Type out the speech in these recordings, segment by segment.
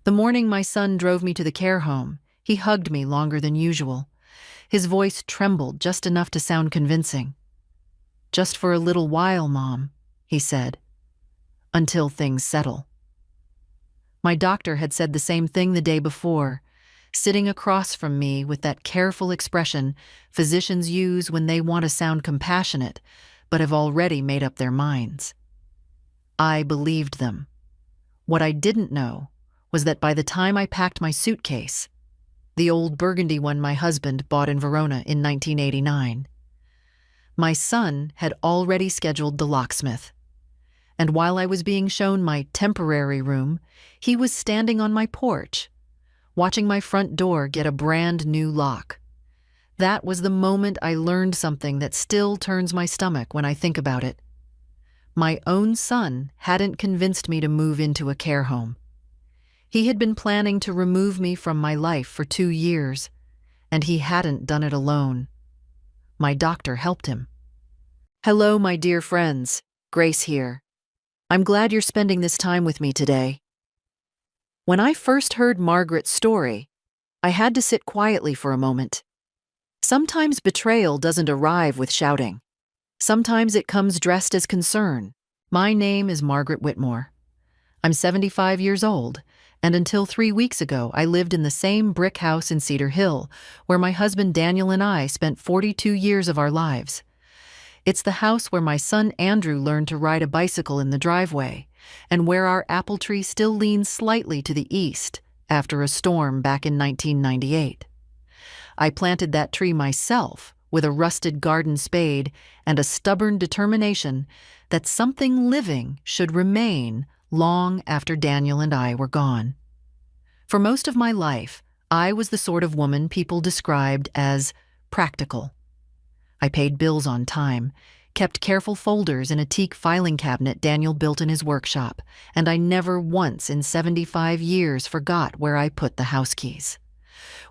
The morning my son drove me to the care home, he hugged me longer than usual. His voice trembled just enough to sound convincing. "Just for a little while, Mom," he said, "until things settle." My doctor had said the same thing the day before, sitting across from me with that careful expression physicians use when they want to sound compassionate but have already made up their minds. I believed them. What I didn't know was that by the time I packed my suitcase, the old burgundy one my husband bought in Verona in 1989, my son had already scheduled the locksmith. And while I was being shown my temporary room, he was standing on my porch, watching my front door get a brand new lock. That was the moment I learned something that still turns my stomach when I think about it. My own son hadn't convinced me to move into a care home. He had been planning to remove me from my life for 2 years, and he hadn't done it alone. My doctor helped him. "Hello, my dear friends. Grace here. I'm glad you're spending this time with me today." When I first heard Margaret's story, I had to sit quietly for a moment. Sometimes betrayal doesn't arrive with shouting. Sometimes it comes dressed as concern. My name is Margaret Whitmore. I'm 75 years old, and until 3 weeks ago, I lived in the same brick house in Cedar Hill, where my husband Daniel and I spent 42 years of our lives. It's the house where my son Andrew learned to ride a bicycle in the driveway, and where our apple tree still leans slightly to the east after a storm back in 1998. I planted that tree myself with a rusted garden spade and a stubborn determination that something living should remain long after Daniel and I were gone. For most of my life, I was the sort of woman people described as practical. I paid bills on time, kept careful folders in a teak filing cabinet Daniel built in his workshop, and I never once in 75 years forgot where I put the house keys.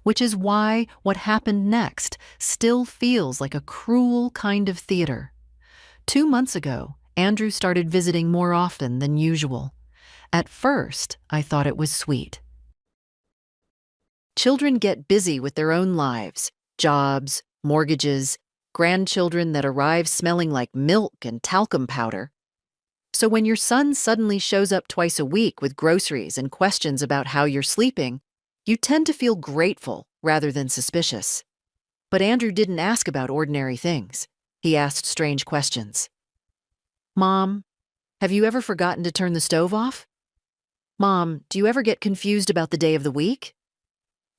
Which is why what happened next still feels like a cruel kind of theater. 2 months ago, Andrew started visiting more often than usual. At first, I thought it was sweet. Children get busy with their own lives, jobs, mortgages, grandchildren that arrive smelling like milk and talcum powder. So when your son suddenly shows up twice a week with groceries and questions about how you're sleeping, you tend to feel grateful rather than suspicious. But Andrew didn't ask about ordinary things. He asked strange questions. "Mom, have you ever forgotten to turn the stove off? Mom, do you ever get confused about the day of the week?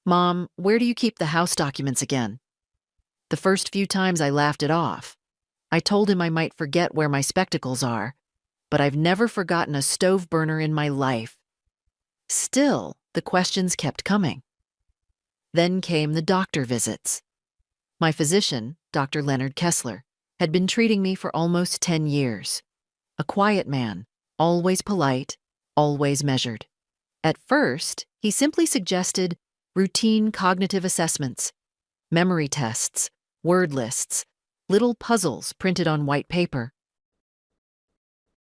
Mom, where do you keep the house documents again?" The first few times I laughed it off. I told him I might forget where my spectacles are, but I've never forgotten a stove burner in my life. Still, the questions kept coming. Then came the doctor visits. My physician, Dr. Leonard Kessler, had been treating me for almost 10 years. A quiet man, always polite, always measured. At first, he simply suggested routine cognitive assessments, memory tests, word lists, little puzzles printed on white paper.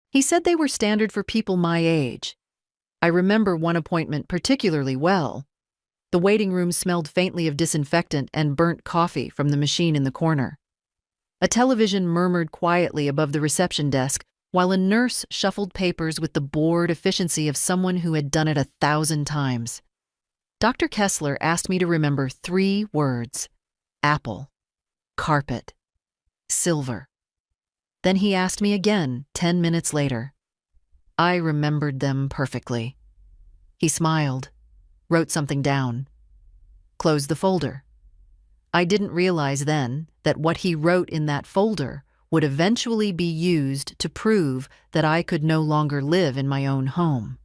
He said they were standard for people my age. I remember one appointment particularly well. The waiting room smelled faintly of disinfectant and burnt coffee from the machine in the corner. A television murmured quietly above the reception desk while a nurse shuffled papers with the bored efficiency of someone who had done it 1,000 times. Dr. Kessler asked me to remember 3 words: apple, carpet, silver. Then he asked me again 10 minutes later. I remembered them perfectly. He smiled, wrote something down, closed the folder. I didn't realize then that what he wrote in that folder would eventually be used to prove that I could no longer live in my own home.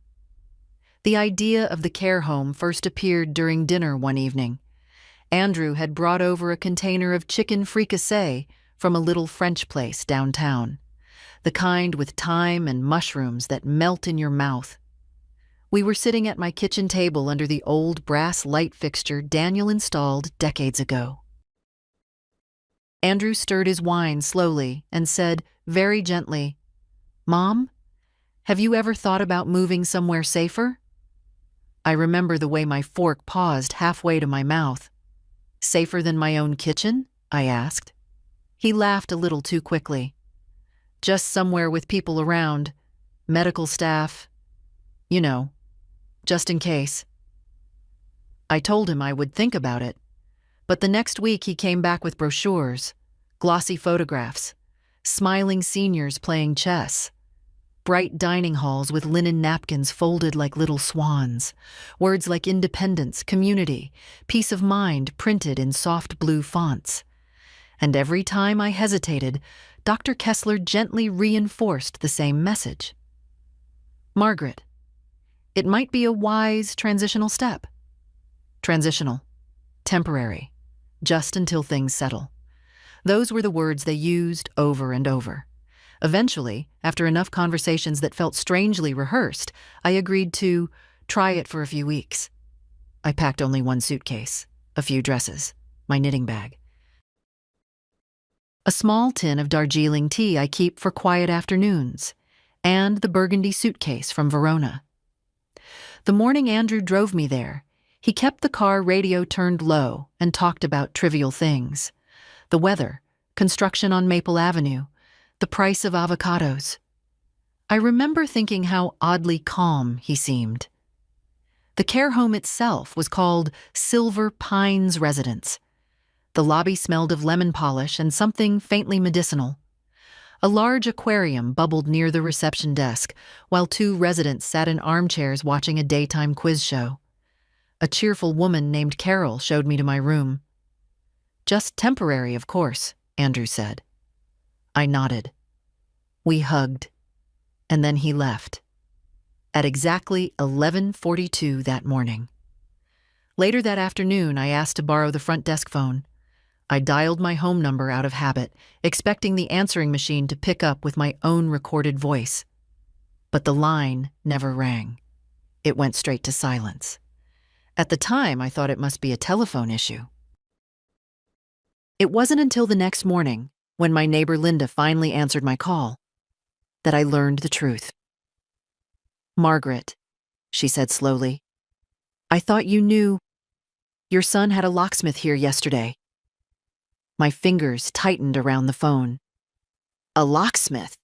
The idea of the care home first appeared during dinner one evening. Andrew had brought over a container of chicken fricassee from a little French place downtown, the kind with thyme and mushrooms that melt in your mouth. We were sitting at my kitchen table under the old brass light fixture Daniel installed decades ago. Andrew stirred his wine slowly and said, very gently, "Mom, have you ever thought about moving somewhere safer?" I remember the way my fork paused halfway to my mouth. "Safer than my own kitchen?" I asked. He laughed a little too quickly. "Just somewhere with people around, medical staff, you know, just in case." I told him I would think about it, but the next week he came back with brochures, glossy photographs, smiling seniors playing chess, bright dining halls with linen napkins folded like little swans, words like independence, community, peace of mind printed in soft blue fonts. And every time I hesitated, Dr. Kessler gently reinforced the same message. "Margaret, it might be a wise transitional step. Transitional, temporary, just until things settle." Those were the words they used over and over. Eventually, after enough conversations that felt strangely rehearsed, I agreed to try it for a few weeks. I packed only one suitcase, a few dresses, my knitting bag, a small tin of Darjeeling tea I keep for quiet afternoons, and the burgundy suitcase from Verona. The morning Andrew drove me there, he kept the car radio turned low and talked about trivial things. The weather, construction on Maple Avenue, the price of avocados. I remember thinking how oddly calm he seemed. The care home itself was called Silver Pines Residence. The lobby smelled of lemon polish and something faintly medicinal. A large aquarium bubbled near the reception desk, while two residents sat in armchairs watching a daytime quiz show. A cheerful woman named Carol showed me to my room. "Just temporary, of course," Andrew said. I nodded. We hugged, and then he left. At exactly 11:42 that morning. Later that afternoon, I asked to borrow the front desk phone. I dialed my home number out of habit, expecting the answering machine to pick up with my own recorded voice. But the line never rang. It went straight to silence. At the time, I thought it must be a telephone issue. It wasn't until the next morning, when my neighbor Linda finally answered my call, that I learned the truth. "Margaret," she said slowly, "I thought you knew. Your son had a locksmith here yesterday." My fingers tightened around the phone. "A locksmith?"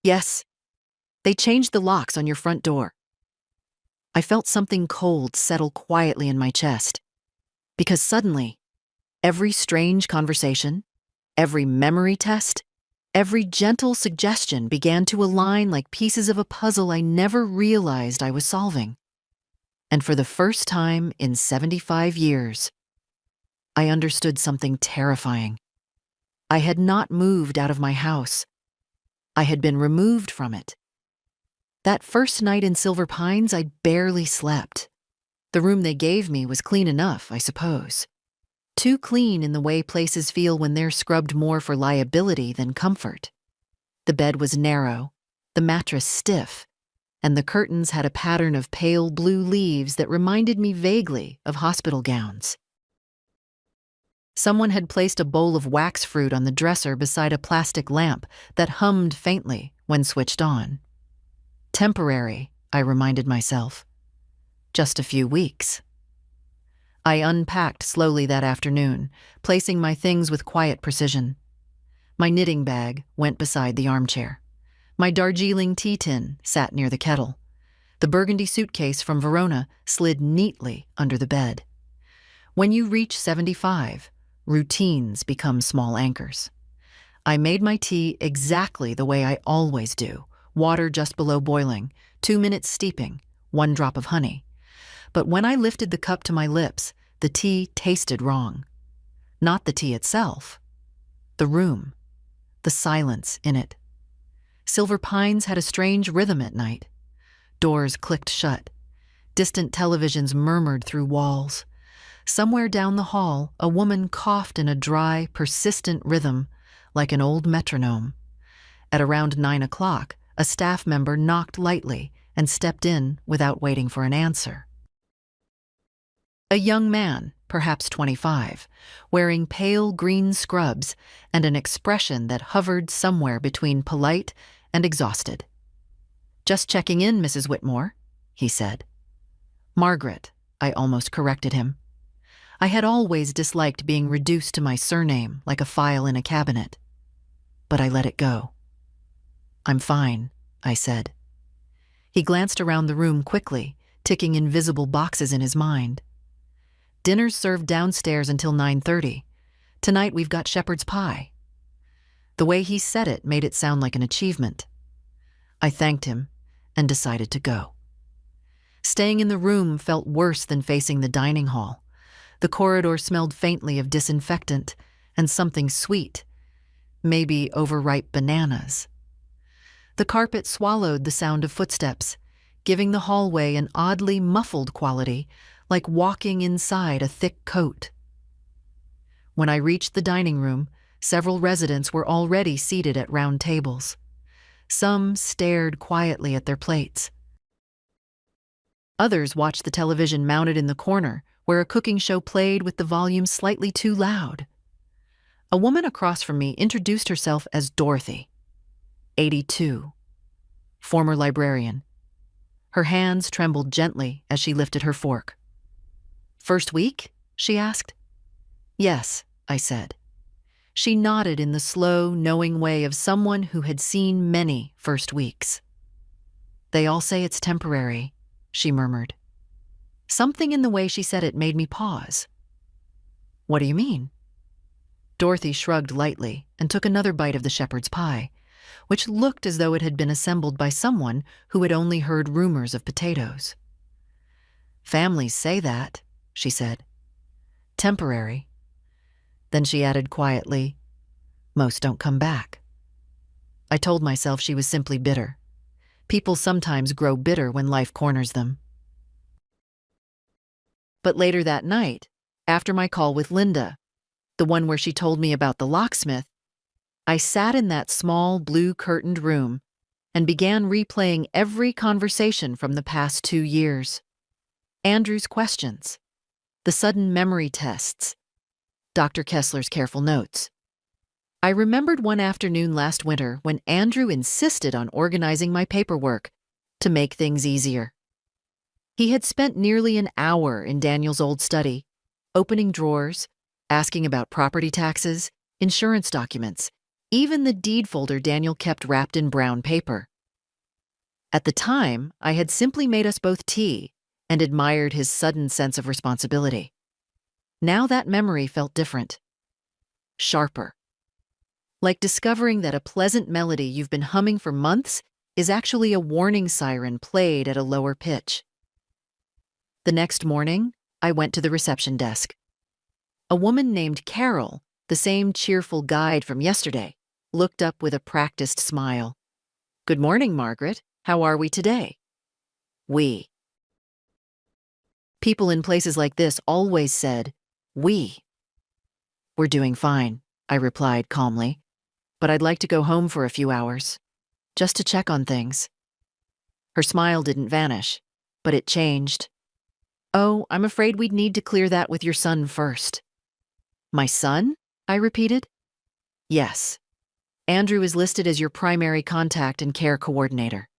"Yes. They changed the locks on your front door." I felt something cold settle quietly in my chest, because suddenly, every strange conversation, every memory test, every gentle suggestion began to align like pieces of a puzzle I never realized I was solving. And for the first time in 75 years, I understood something terrifying. I had not moved out of my house. I had been removed from it. That first night in Silver Pines, I barely slept. The room they gave me was clean enough, I suppose. Too clean in the way places feel when they're scrubbed more for liability than comfort. The bed was narrow, the mattress stiff, and the curtains had a pattern of pale blue leaves that reminded me vaguely of hospital gowns. Someone had placed a bowl of wax fruit on the dresser beside a plastic lamp that hummed faintly when switched on. Temporary, I reminded myself. Just a few weeks. I unpacked slowly that afternoon, placing my things with quiet precision. My knitting bag went beside the armchair. My Darjeeling tea tin sat near the kettle. The burgundy suitcase from Verona slid neatly under the bed. When you reach 75, routines become small anchors. I made my tea exactly the way I always do, water just below boiling, 2 minutes steeping, 1 drop of honey. But when I lifted the cup to my lips, the tea tasted wrong. Not the tea itself. The room. The silence in it. Silver Pines had a strange rhythm at night. Doors clicked shut. Distant televisions murmured through walls. Somewhere down the hall, a woman coughed in a dry, persistent rhythm, like an old metronome. At around 9 o'clock, a staff member knocked lightly and stepped in without waiting for an answer. A young man, perhaps 25, wearing pale green scrubs and an expression that hovered somewhere between polite and exhausted. "Just checking in, Mrs. Whitmore," he said. Margaret, I almost corrected him. I had always disliked being reduced to my surname like a file in a cabinet. But I let it go. I'm fine, I said. He glanced around the room quickly, ticking invisible boxes in his mind. Dinner's served downstairs until 9:30. Tonight we've got shepherd's pie. The way he said it made it sound like an achievement. I thanked him and decided to go. Staying in the room felt worse than facing the dining hall. The corridor smelled faintly of disinfectant and something sweet, maybe overripe bananas. The carpet swallowed the sound of footsteps, giving the hallway an oddly muffled quality, like walking inside a thick coat. When I reached the dining room, several residents were already seated at round tables. Some stared quietly at their plates. Others watched the television mounted in the corner, where a cooking show played with the volume slightly too loud. A woman across from me introduced herself as Dorothy, 82, former librarian. Her hands trembled gently as she lifted her fork. "First week?" she asked. "Yes," I said. She nodded in the slow, knowing way of someone who had seen many first weeks. "They all say it's temporary," she murmured. Something in the way she said it made me pause. "What do you mean?" Dorothy shrugged lightly and took another bite of the shepherd's pie, which looked as though it had been assembled by someone who had only heard rumors of potatoes. "Families say that," she said. "Temporary." Then she added quietly, "Most don't come back." I told myself she was simply bitter. People sometimes grow bitter when life corners them. But later that night, after my call with Linda, the one where she told me about the locksmith, I sat in that small blue-curtained room and began replaying every conversation from the past 2 years. Andrew's questions, the sudden memory tests, Dr. Kessler's careful notes. I remembered one afternoon last winter when Andrew insisted on organizing my paperwork to make things easier. He had spent nearly an hour in Daniel's old study, opening drawers, asking about property taxes, insurance documents, even the deed folder Daniel kept wrapped in brown paper. At the time, I had simply made us both tea and admired his sudden sense of responsibility. Now that memory felt different, sharper. Like discovering that a pleasant melody you've been humming for months is actually a warning siren played at a lower pitch. The next morning, I went to the reception desk. A woman named Carol, the same cheerful guide from yesterday, looked up with a practiced smile. "Good morning, Margaret. How are we today?" "We." People in places like this always said, "we." "We're doing fine," I replied calmly, "but I'd like to go home for a few hours, just to check on things." Her smile didn't vanish, but it changed. "Oh, I'm afraid we'd need to clear that with your son first." "My son?" I repeated. "Yes. Andrew is listed as your primary contact and care coordinator."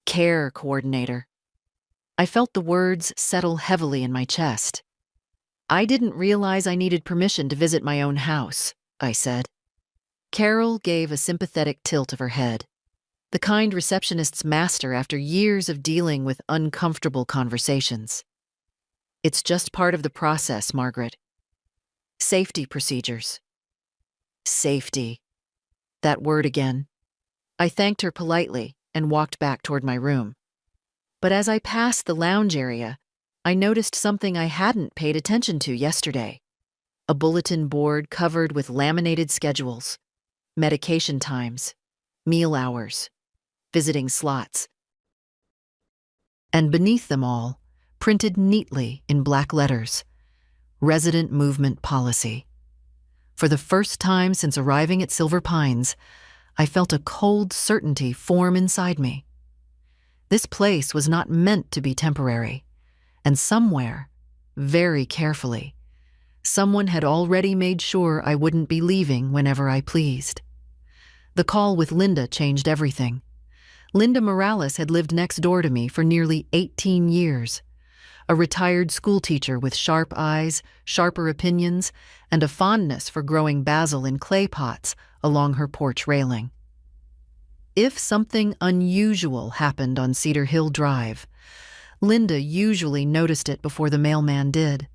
Care coordinator. I felt the words settle heavily in my chest. "I didn't realize I needed permission to visit my own house," I said. Carol gave a sympathetic tilt of her head, the kind receptionists master after years of dealing with uncomfortable conversations. "It's just part of the process, Margaret. Safety procedures." Safety. That word again. I thanked her politely and walked back toward my room. But as I passed the lounge area, I noticed something I hadn't paid attention to yesterday. A bulletin board covered with laminated schedules, medication times, meal hours, visiting slots. And beneath them all, printed neatly in black letters, resident movement policy. For the first time since arriving at Silver Pines, I felt a cold certainty form inside me. This place was not meant to be temporary, and somewhere, very carefully, someone had already made sure I wouldn't be leaving whenever I pleased. The call with Linda changed everything. Linda Morales had lived next door to me for nearly 18 years. a retired schoolteacher with sharp eyes, sharper opinions, and a fondness for growing basil in clay pots along her porch railing. If something unusual happened on Cedar Hill Drive, Linda usually noticed it before the mailman did.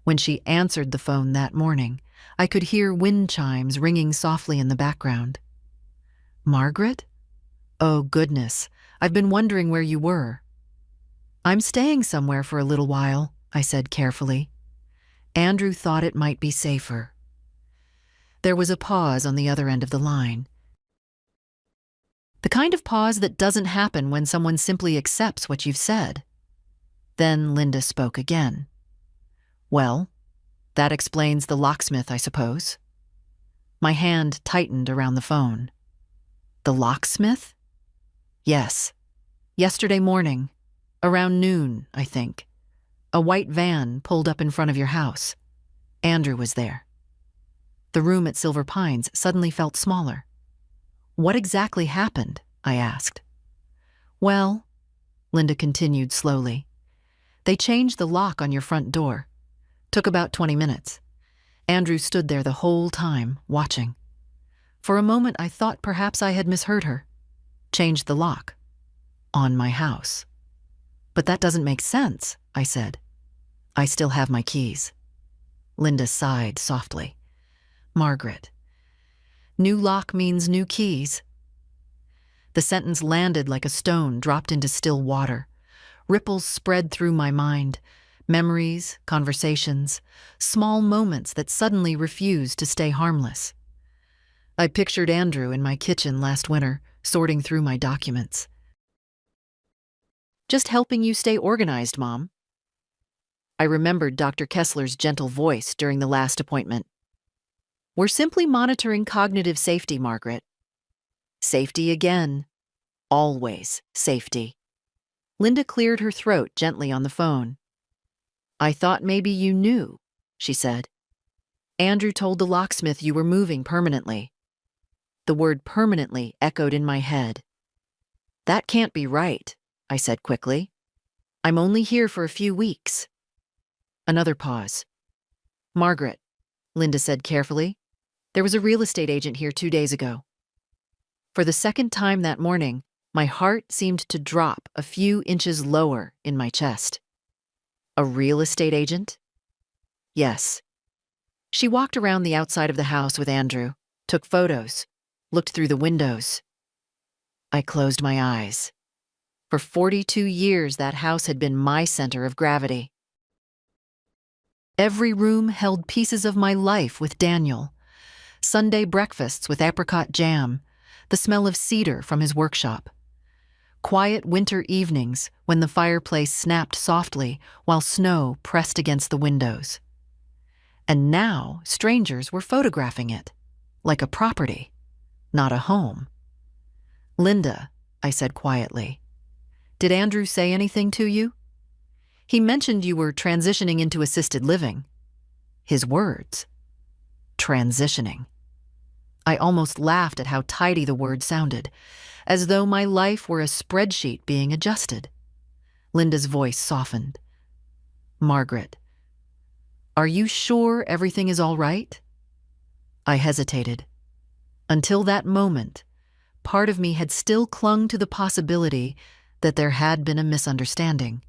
When she answered the phone that morning, I could hear wind chimes ringing softly in the background. "Margaret? Oh, goodness, I've been wondering where you were." "I'm staying somewhere for a little while," I said carefully. "Andrew thought it might be safer." There was a pause on the other end of the line. The kind of pause that doesn't happen when someone simply accepts what you've said. Then Linda spoke again. "Well, that explains the locksmith, I suppose." My hand tightened around the phone. "The locksmith?" "Yes. Yesterday morning, around noon, I think, a white van pulled up in front of your house. Andrew was there." The room at Silver Pines suddenly felt smaller. "What exactly happened?" I asked. "Well," Linda continued slowly, "they changed the lock on your front door. Took about 20 minutes. Andrew stood there the whole time, watching. For a moment I thought perhaps I had misheard her. Changed the lock. On my house. But that doesn't make sense," I said. "I still have my keys." Linda sighed softly. "Margaret, new lock means new keys." The sentence landed like a stone dropped into still water. Ripples spread through my mind. Memories, conversations, small moments that suddenly refused to stay harmless. I pictured Andrew in my kitchen last winter, sorting through my documents. "Just helping you stay organized, Mom." I remembered Dr. Kessler's gentle voice during the last appointment. "We're simply monitoring cognitive safety, Margaret." Safety again. Always safety. Linda cleared her throat gently on the phone. "I thought maybe you knew," she said. "Andrew told the locksmith you were moving permanently." The word permanently echoed in my head. "That can't be right," I said quickly. "I'm only here for a few weeks." Another pause. "Margaret," Linda said carefully, "there was a real estate agent here 2 days ago." For the second time that morning, my heart seemed to drop a few inches lower in my chest. A real estate agent? Yes. She walked around the outside of the house with Andrew, took photos, looked through the windows. I closed my eyes. For 42 years, that house had been my center of gravity. Every room held pieces of my life with Daniel. Sunday breakfasts with apricot jam, the smell of cedar from his workshop. Quiet winter evenings when the fireplace snapped softly while snow pressed against the windows. And now strangers were photographing it, like a property, not a home. "Linda," I said quietly, "did Andrew say anything to you? He mentioned you were transitioning into assisted living." His words. Transitioning. I almost laughed at how tidy the word sounded, as though my life were a spreadsheet being adjusted. Linda's voice softened. "Margaret, are you sure everything is all right?" I hesitated. Until that moment, part of me had still clung to the possibility that there had been a misunderstanding,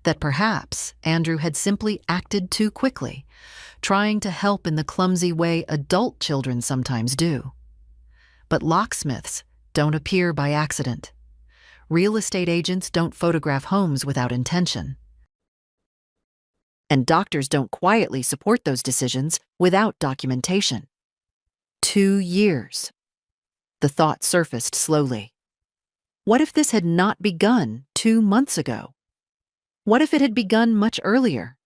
that perhaps Andrew had simply acted too quickly, trying to help in the clumsy way adult children sometimes do. But locksmiths don't appear by accident. Real estate agents don't photograph homes without intention. And doctors don't quietly support those decisions without documentation. 2 years. The thought surfaced slowly. What if this had not begun 2 months ago? What if it had begun much earlier?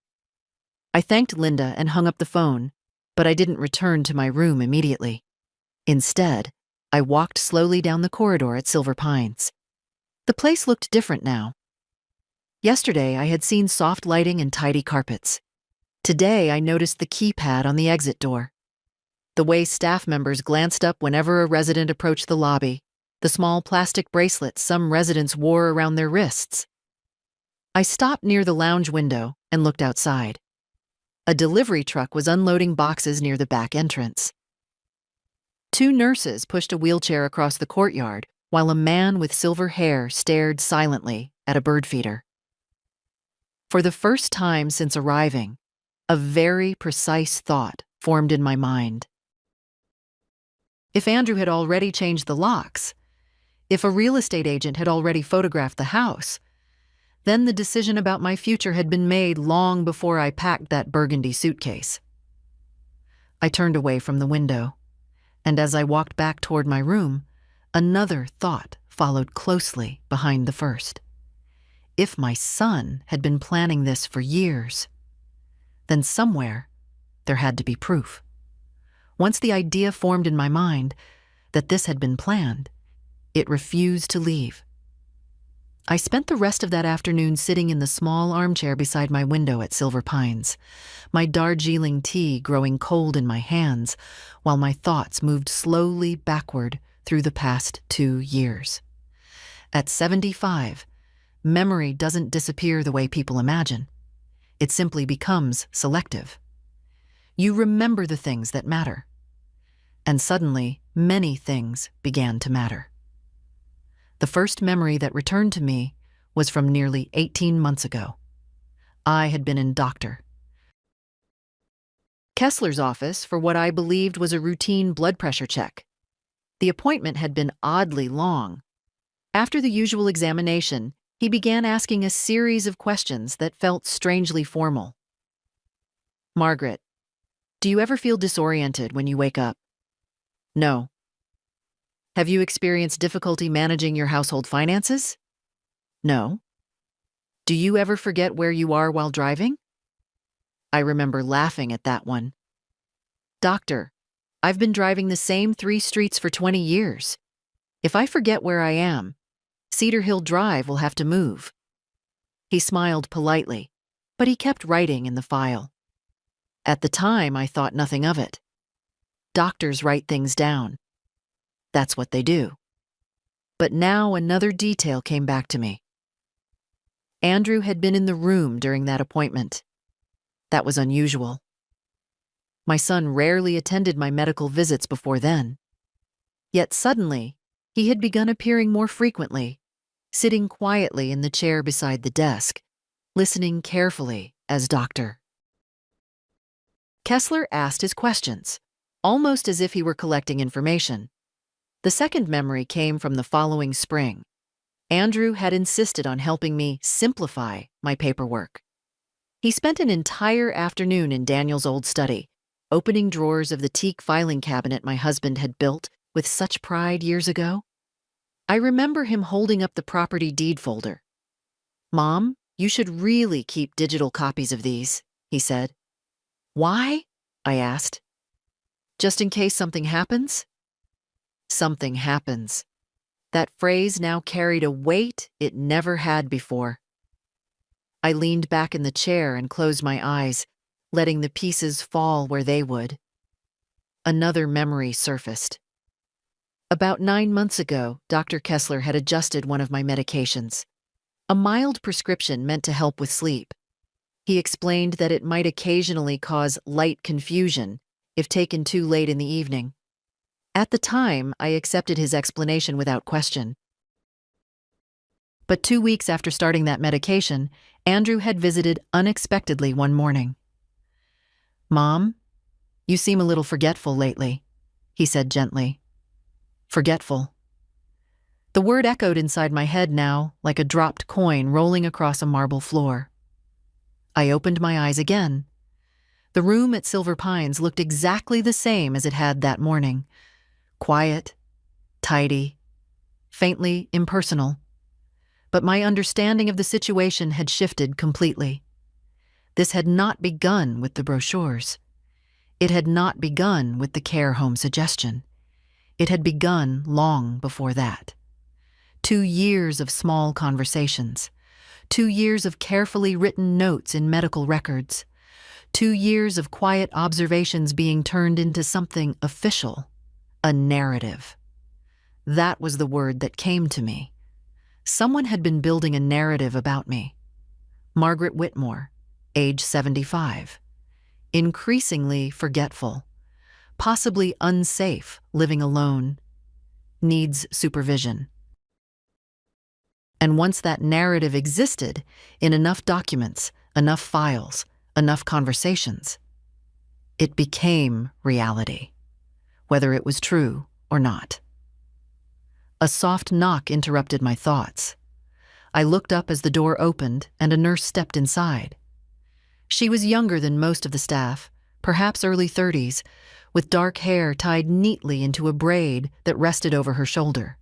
I thanked Linda and hung up the phone, but I didn't return to my room immediately. Instead, I walked slowly down the corridor at Silver Pines. The place looked different now. Yesterday, I had seen soft lighting and tidy carpets. Today, I noticed the keypad on the exit door. The way staff members glanced up whenever a resident approached the lobby, the small plastic bracelets some residents wore around their wrists. I stopped near the lounge window and looked outside. A delivery truck was unloading boxes near the back entrance. Two nurses pushed a wheelchair across the courtyard while a man with silver hair stared silently at a bird feeder. For the first time since arriving, a very precise thought formed in my mind. If Andrew had already changed the locks, if a real estate agent had already photographed the house, then the decision about my future had been made long before I packed that burgundy suitcase. I turned away from the window, and as I walked back toward my room, another thought followed closely behind the first. If my son had been planning this for years, then somewhere there had to be proof. Once the idea formed in my mind that this had been planned, it refused to leave. I spent the rest of that afternoon sitting in the small armchair beside my window at Silver Pines, my Darjeeling tea growing cold in my hands, while my thoughts moved slowly backward through the past 2 years. At 75, memory doesn't disappear the way people imagine. It simply becomes selective. You remember the things that matter. And suddenly, many things began to matter. The first memory that returned to me was from nearly 18 months ago. I had been in Dr. Kessler's office for what I believed was a routine blood pressure check. The appointment had been oddly long. After the usual examination, he began asking a series of questions that felt strangely formal. "Margaret, do you ever feel disoriented when you wake up?" "No." "Have you experienced difficulty managing your household finances?" "No." "Do you ever forget where you are while driving?" I remember laughing at that one. "Doctor, I've been driving the same 3 streets for 20 years. If I forget where I am, Cedar Hill Drive will have to move." He smiled politely, but he kept writing in the file. At the time, I thought nothing of it. Doctors write things down. That's what they do. But now another detail came back to me. Andrew had been in the room during that appointment. That was unusual. My son rarely attended my medical visits before then. Yet suddenly, he had begun appearing more frequently, sitting quietly in the chair beside the desk, listening carefully as Dr. Kessler asked his questions, almost as if he were collecting information. The second memory came from the following spring. Andrew had insisted on helping me simplify my paperwork. He spent an entire afternoon in Daniel's old study, opening drawers of the teak filing cabinet my husband had built with such pride years ago. I remember him holding up the property deed folder. "Mom, you should really keep digital copies of these," he said. "Why?" I asked. "Just in case something happens?" Something happens. That phrase now carried a weight it never had before. I leaned back in the chair and closed my eyes, letting the pieces fall where they would. Another memory surfaced. About 9 months ago, Dr. Kessler had adjusted one of my medications, a mild prescription meant to help with sleep. He explained that it might occasionally cause light confusion if taken too late in the evening. At the time, I accepted his explanation without question. But 2 weeks after starting that medication, Andrew had visited unexpectedly one morning. "Mom, you seem a little forgetful lately," he said gently. Forgetful. The word echoed inside my head now, like a dropped coin rolling across a marble floor. I opened my eyes again. The room at Silver Pines looked exactly the same as it had that morning. Quiet, tidy, faintly impersonal. But my understanding of the situation had shifted completely. This had not begun with the brochures. It had not begun with the care home suggestion. It had begun long before that. 2 years of small conversations. 2 years of carefully written notes in medical records. 2 years of quiet observations being turned into something official. A narrative. That was the word that came to me. Someone had been building a narrative about me. Margaret Whitmore, age 75. Increasingly forgetful. Possibly unsafe, living alone. Needs supervision. And once that narrative existed, in enough documents, enough files, enough conversations, it became reality, whether it was true or not. A soft knock interrupted my thoughts. I looked up as the door opened and a nurse stepped inside. She was younger than most of the staff, perhaps early 30s, with dark hair tied neatly into a braid that rested over her shoulder.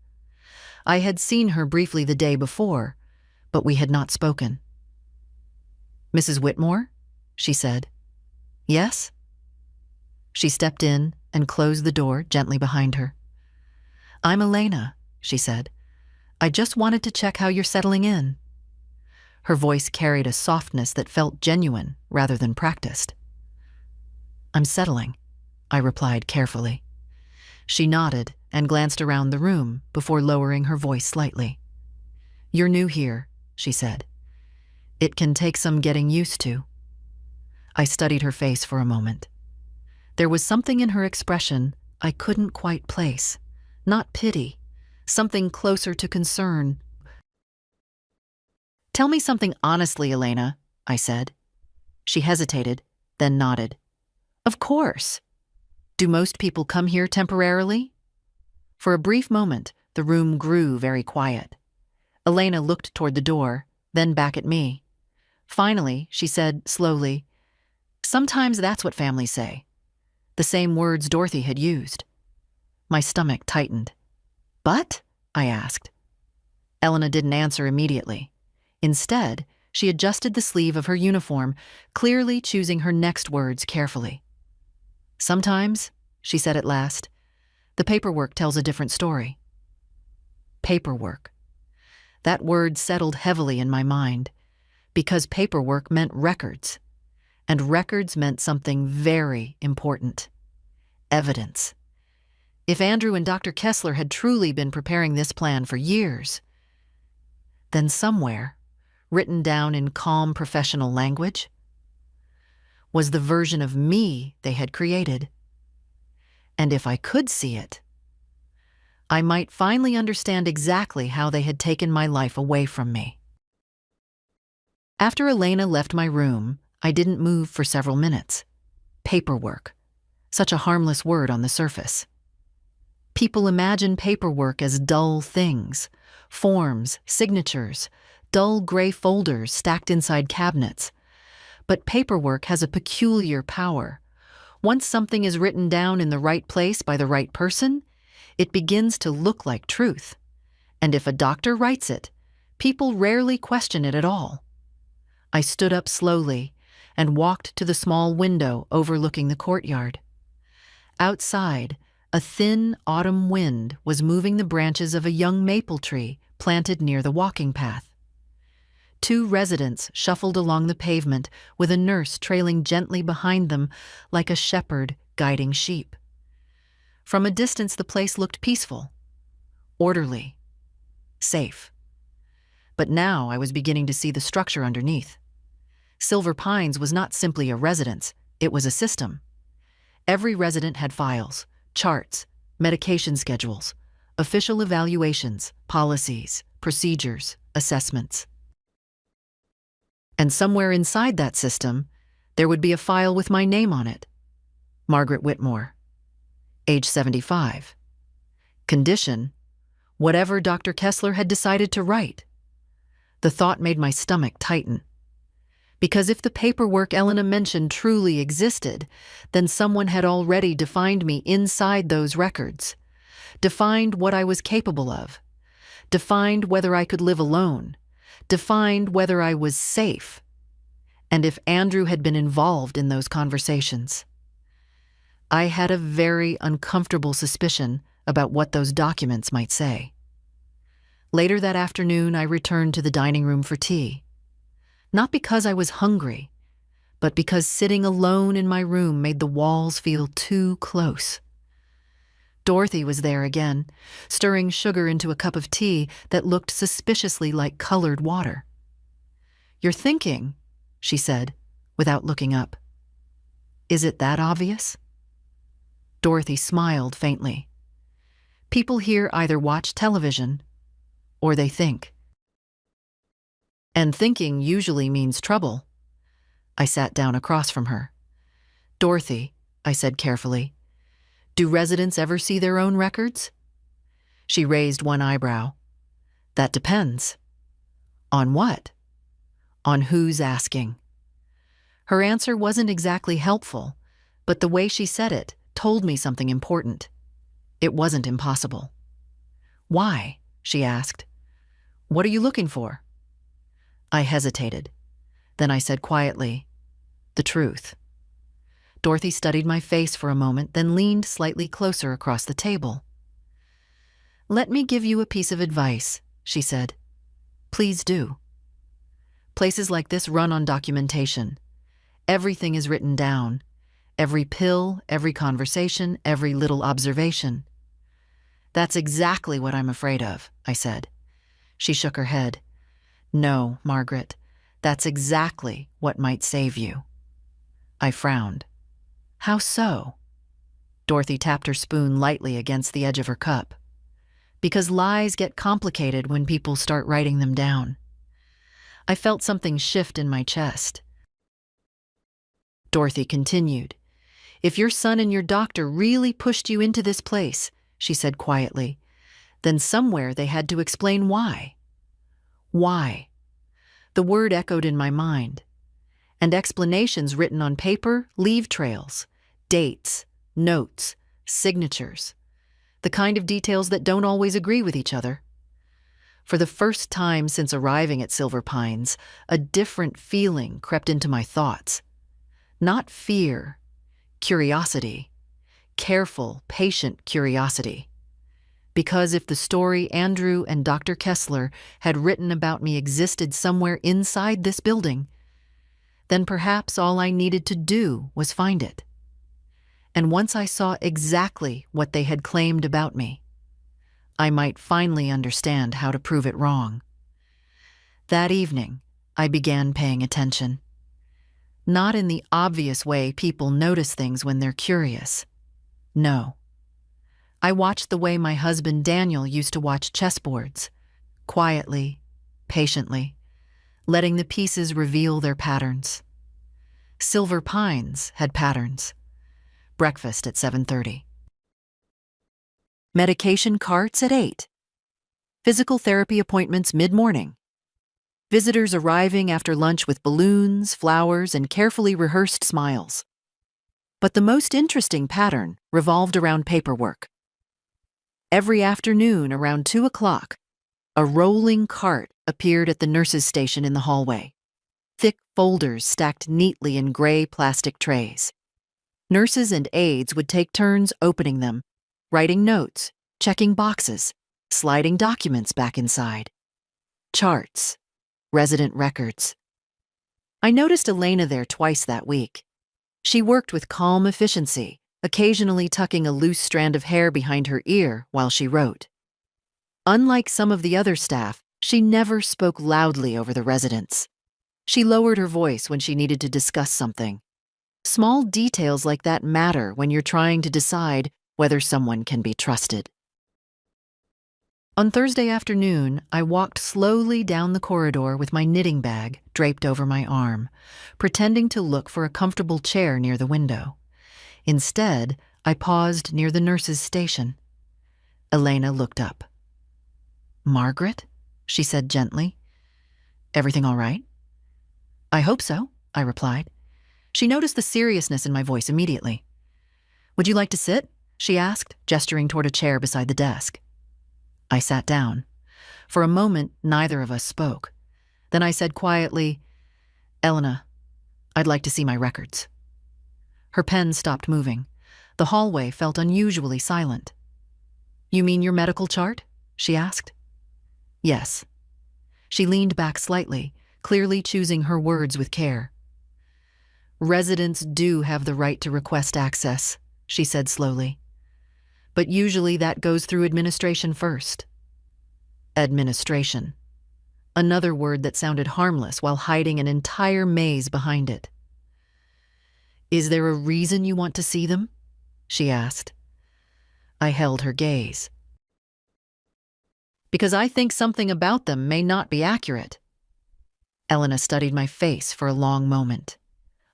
I had seen her briefly the day before, but we had not spoken. "Mrs. Whitmore?" she said. "Yes?" She stepped in and closed the door gently behind her. "I'm Elena," she said. "I just wanted to check how you're settling in." Her voice carried a softness that felt genuine rather than practiced. "I'm settling," I replied carefully. She nodded and glanced around the room before lowering her voice slightly. "You're new here," she said. "It can take some getting used to." I studied her face for a moment. There was something in her expression I couldn't quite place. Not pity, something closer to concern. "Tell me something honestly, Elena," I said. She hesitated, then nodded. "Of course. Do most people come here temporarily?" For a brief moment, the room grew very quiet. Elena looked toward the door, then back at me. Finally, she said slowly, "Sometimes that's what families say." The same words Dorothy had used. My stomach tightened. "But?" I asked. Elena didn't answer immediately. Instead, she adjusted the sleeve of her uniform, clearly choosing her next words carefully. "Sometimes," she said at last, "the paperwork tells a different story." Paperwork. That word settled heavily in my mind, because paperwork meant records, and records meant something very important. Evidence. If Andrew and Dr. Kessler had truly been preparing this plan for years, then somewhere, written down in calm professional language, was the version of me they had created. And if I could see it, I might finally understand exactly how they had taken my life away from me. After Elena left my room, I didn't move for several minutes. Paperwork. Such a harmless word on the surface. People imagine paperwork as dull things, forms, signatures, dull gray folders stacked inside cabinets. But paperwork has a peculiar power. Once something is written down in the right place by the right person, it begins to look like truth. And if a doctor writes it, people rarely question it at all. I stood up slowly and walked to the small window overlooking the courtyard. Outside, a thin autumn wind was moving the branches of a young maple tree planted near the walking path. Two residents shuffled along the pavement with a nurse trailing gently behind them like a shepherd guiding sheep. From a distance, the place looked peaceful, orderly, safe. But now I was beginning to see the structure underneath. Silver Pines was not simply a residence, it was a system. Every resident had files, charts, medication schedules, official evaluations, policies, procedures, assessments. And somewhere inside that system, there would be a file with my name on it. Margaret Whitmore, age 75. Condition, whatever Dr. Kessler had decided to write. The thought made my stomach tighten. Because if the paperwork Elena mentioned truly existed, then someone had already defined me inside those records, defined what I was capable of, defined whether I could live alone, defined whether I was safe, and if Andrew had been involved in those conversations. I had a very uncomfortable suspicion about what those documents might say. Later that afternoon, I returned to the dining room for tea. Not because I was hungry, but because sitting alone in my room made the walls feel too close. Dorothy was there again, stirring sugar into a cup of tea that looked suspiciously like colored water. You're thinking, she said, without looking up. Is it that obvious? Dorothy smiled faintly. People here either watch television or they think. And thinking usually means trouble. I sat down across from her. Dorothy, I said carefully, do residents ever see their own records? She raised one eyebrow. That depends. On what? On who's asking. Her answer wasn't exactly helpful, but the way she said it told me something important. It wasn't impossible. Why? She asked. What are you looking for? I hesitated. Then I said quietly, the truth. Dorothy studied my face for a moment, then leaned slightly closer across the table. Let me give you a piece of advice, she said. Please do. Places like this run on documentation. Everything is written down. Every pill, every conversation, every little observation. That's exactly what I'm afraid of, I said. She shook her head. No, Margaret, that's exactly what might save you. I frowned. How so? Dorothy tapped her spoon lightly against the edge of her cup. Because lies get complicated when people start writing them down. I felt something shift in my chest. Dorothy continued. If your son and your doctor really pushed you into this place, she said quietly, then somewhere they had to explain why. Why? The word echoed in my mind. And explanations written on paper leave trails, dates, notes, signatures, the kind of details that don't always agree with each other. For the first time since arriving at Silver Pines, a different feeling crept into my thoughts. Not fear, curiosity, careful, patient curiosity. Because if the story Andrew and Dr. Kessler had written about me existed somewhere inside this building, then perhaps all I needed to do was find it. And once I saw exactly what they had claimed about me, I might finally understand how to prove it wrong. That evening, I began paying attention. Not in the obvious way people notice things when they're curious. No. I watched the way my husband Daniel used to watch chessboards, quietly, patiently, letting the pieces reveal their patterns. Silver Pines had patterns. Breakfast at 7:30. Medication carts at 8. Physical therapy appointments mid-morning. Visitors arriving after lunch with balloons, flowers, and carefully rehearsed smiles. But the most interesting pattern revolved around paperwork. Every afternoon around 2 o'clock, a rolling cart appeared at the nurses' station in the hallway. Thick folders stacked neatly in gray plastic trays. Nurses and aides would take turns opening them, writing notes, checking boxes, sliding documents back inside. Charts, resident records. I noticed Elena there twice that week. She worked with calm efficiency, occasionally tucking a loose strand of hair behind her ear while she wrote. Unlike some of the other staff, she never spoke loudly over the residents. She lowered her voice when she needed to discuss something. Small details like that matter when you're trying to decide whether someone can be trusted. On Thursday afternoon, I walked slowly down the corridor with my knitting bag draped over my arm, pretending to look for a comfortable chair near the window. Instead, I paused near the nurse's station. Elena looked up. "Margaret?" she said gently. "Everything all right?" "I hope so," I replied. She noticed the seriousness in my voice immediately. "Would you like to sit?" she asked, gesturing toward a chair beside the desk. I sat down. For a moment, neither of us spoke. Then I said quietly, "Elena, I'd like to see my records." Her pen stopped moving. The hallway felt unusually silent. "You mean your medical chart?" she asked. "Yes." She leaned back slightly, clearly choosing her words with care. "Residents do have the right to request access," she said slowly. "But usually that goes through administration first." Administration. another word that sounded harmless while hiding an entire maze behind it. "Is there a reason you want to see them?" she asked. I held her gaze. "Because I think something about them may not be accurate." Elena studied my face for a long moment.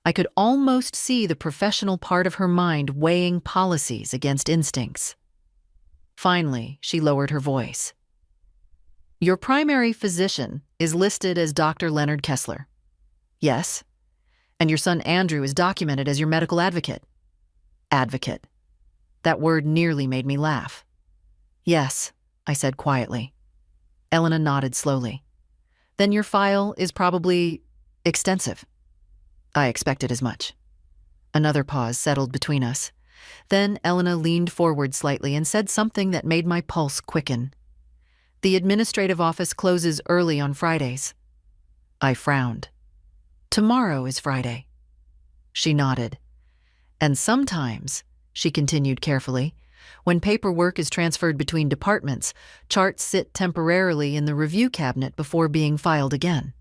I could almost see the professional part of her mind weighing policies against instincts. Finally, she lowered her voice. "Your primary physician is listed as Dr. Leonard Kessler." "Yes." "And your son Andrew is documented as your medical advocate." "Advocate." That word nearly made me laugh. "Yes," I said quietly. Elena nodded slowly. "Then your file is probably extensive." I expected as much. Another pause settled between us. Then Elena leaned forward slightly and said something that made my pulse quicken. "The administrative office closes early on Fridays." I frowned. "Tomorrow is Friday." She nodded. "And sometimes," she continued carefully, "when paperwork is transferred between departments, charts sit temporarily in the review cabinet before being filed again."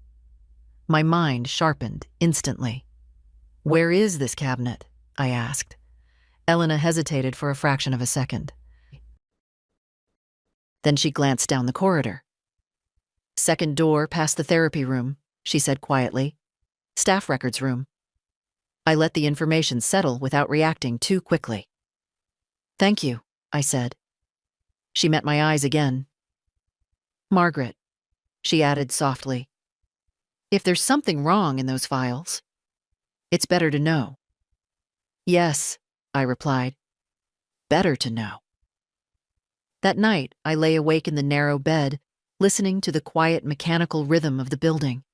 My mind sharpened instantly. "Where is this cabinet?" I asked. Elena hesitated for a fraction of a second. Then she glanced down the corridor. "Second door past the therapy room," she said quietly. "Staff records room." I let the information settle without reacting too quickly. "Thank you," I said. She met my eyes again. "Margaret," she added softly, "if there's something wrong in those files, it's better to know." "Yes," I replied. "Better to know." That night, I lay awake in the narrow bed, listening to the quiet mechanical rhythm of the building.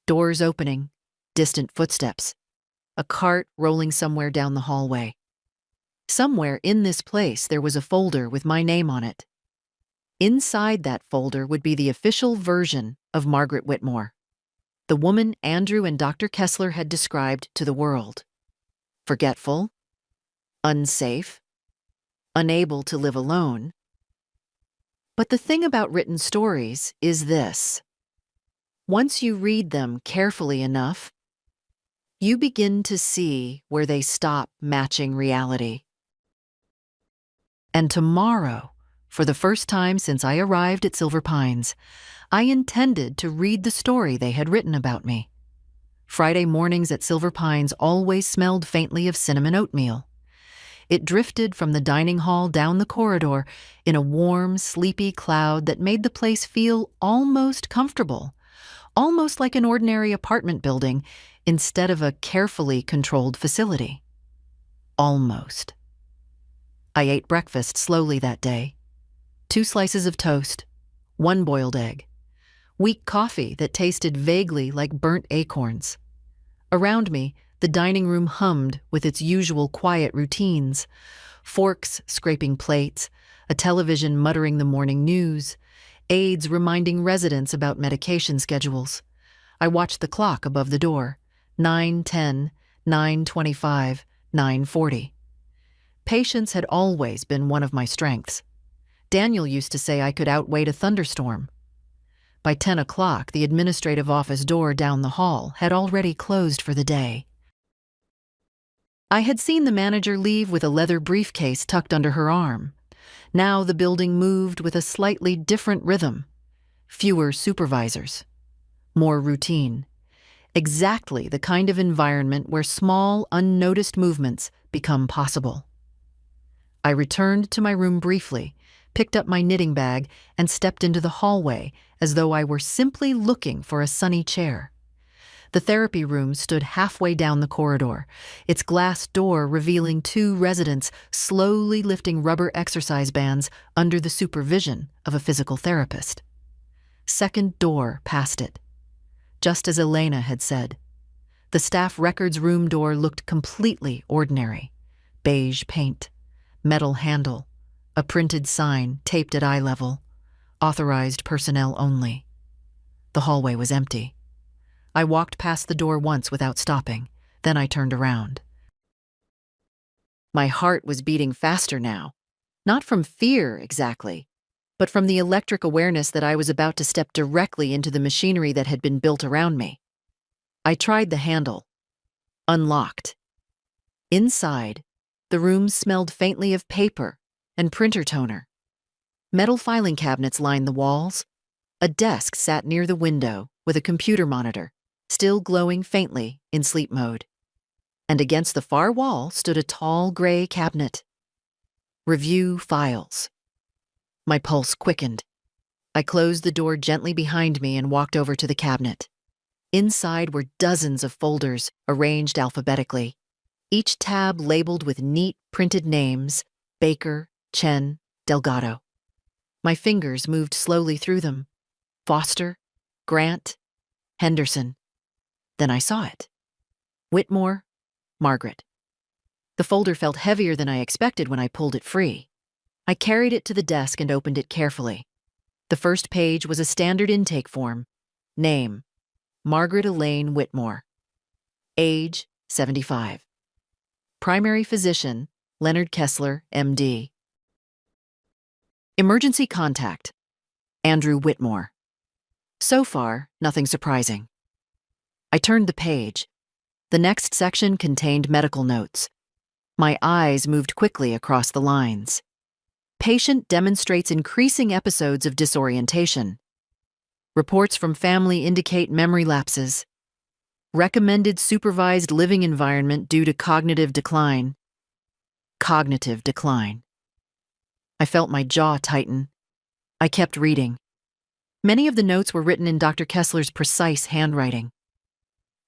Doors opening, distant footsteps, a cart rolling somewhere down the hallway. Somewhere in this place there was a folder with my name on it. Inside that folder would be the official version of Margaret Whitmore, the woman Andrew and Dr. Kessler had described to the world. Forgetful, unsafe, unable to live alone. But the thing about written stories is this. Once you read them carefully enough, you begin to see where they stop matching reality. And tomorrow, for the first time since I arrived at Silver Pines, I intended to read the story they had written about me. Friday mornings at Silver Pines always smelled faintly of cinnamon oatmeal. It drifted from the dining hall down the corridor in a warm, sleepy cloud that made the place feel almost comfortable, almost like an ordinary apartment building instead of a carefully controlled facility. Almost. I ate breakfast slowly that day. 2 slices of toast, 1 boiled egg, weak coffee that tasted vaguely like burnt acorns. Around me, the dining room hummed with its usual quiet routines, forks scraping plates, a television muttering the morning news, aides reminding residents about medication schedules. I watched the clock above the door, 9:10, 9:25, 9:40. Patience had always been one of my strengths. Daniel used to say I could outwait a thunderstorm. By 10 o'clock, the administrative office door down the hall had already closed for the day. I had seen the manager leave with a leather briefcase tucked under her arm. Now the building moved with a slightly different rhythm. Fewer supervisors. More routine. Exactly the kind of environment where small, unnoticed movements become possible. I returned to my room briefly, picked up my knitting bag, and stepped into the hallway as though I were simply looking for a sunny chair. The therapy room stood halfway down the corridor, its glass door revealing 2 residents slowly lifting rubber exercise bands under the supervision of a physical therapist. Second door past it. Just as Elena had said, the staff records room door looked completely ordinary. Beige paint, metal handle, a printed sign taped at eye level, authorized personnel only. The hallway was empty. I walked past the door once without stopping, then I turned around. My heart was beating faster now, not from fear exactly, but from the electric awareness that I was about to step directly into the machinery that had been built around me. I tried the handle. Unlocked. Inside, the room smelled faintly of paper and printer toner. Metal filing cabinets lined the walls. A desk sat near the window with a computer monitor, still glowing faintly in sleep mode. And against the far wall stood a tall gray cabinet. Review files. My pulse quickened. I closed the door gently behind me and walked over to the cabinet. Inside were dozens of folders arranged alphabetically, each tab labeled with neat printed names: Baker, Chen, Delgado. My fingers moved slowly through them. Foster, Grant, Henderson. Then I saw it. Whitmore, Margaret. The folder felt heavier than I expected when I pulled it free. I carried it to the desk and opened it carefully. The first page was a standard intake form. Name: Margaret Elaine Whitmore. Age: 75. Primary physician: Leonard Kessler, MD. Emergency contact: Andrew Whitmore. So far, nothing surprising. I turned the page. The next section contained medical notes. My eyes moved quickly across the lines. Patient demonstrates increasing episodes of disorientation. Reports from family indicate memory lapses. Recommended supervised living environment due to cognitive decline. Cognitive decline. I felt my jaw tighten. I kept reading. Many of the notes were written in Dr. Kessler's precise handwriting.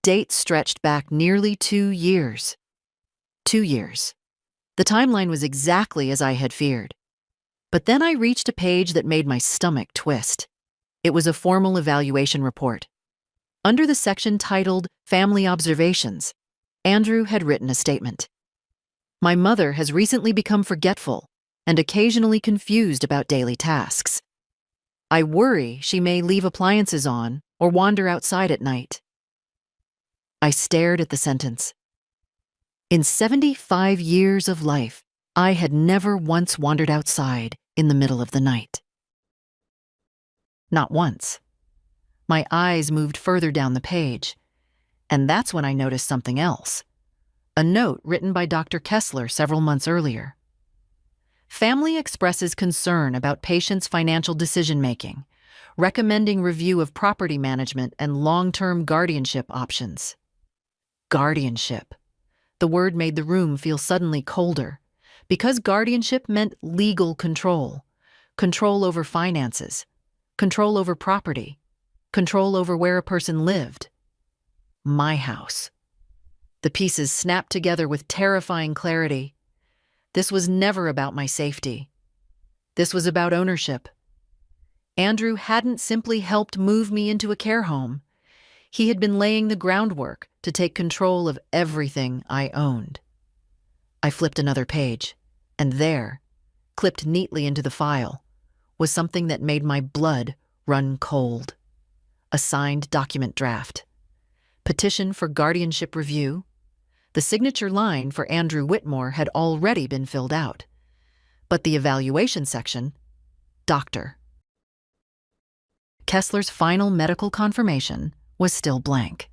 Dates stretched back nearly 2 years. 2 years. The timeline was exactly as I had feared. But then I reached a page that made my stomach twist. It was a formal evaluation report. Under the section titled Family Observations, Andrew had written a statement. My mother has recently become forgetful and occasionally confused about daily tasks. I worry she may leave appliances on or wander outside at night. I stared at the sentence. In 75 years of life, I had never once wandered outside in the middle of the night. Not once. My eyes moved further down the page, and that's when I noticed something else. A note written by Dr. Kessler several months earlier. Family expresses concern about patient's financial decision-making, recommending review of property management and long-term guardianship options. Guardianship. The word made the room feel suddenly colder, because guardianship meant legal control. Control over finances, control over property, control over where a person lived. My house. The pieces snapped together with terrifying clarity. This was never about my safety. This was about ownership. Andrew hadn't simply helped move me into a care home. He had been laying the groundwork to take control of everything I owned. I flipped another page, and there, clipped neatly into the file, was something that made my blood run cold. A signed document draft. Petition for guardianship review. The signature line for Andrew Whitmore had already been filled out. But the evaluation section, Doctor. Kessler's final medical confirmation was still blank,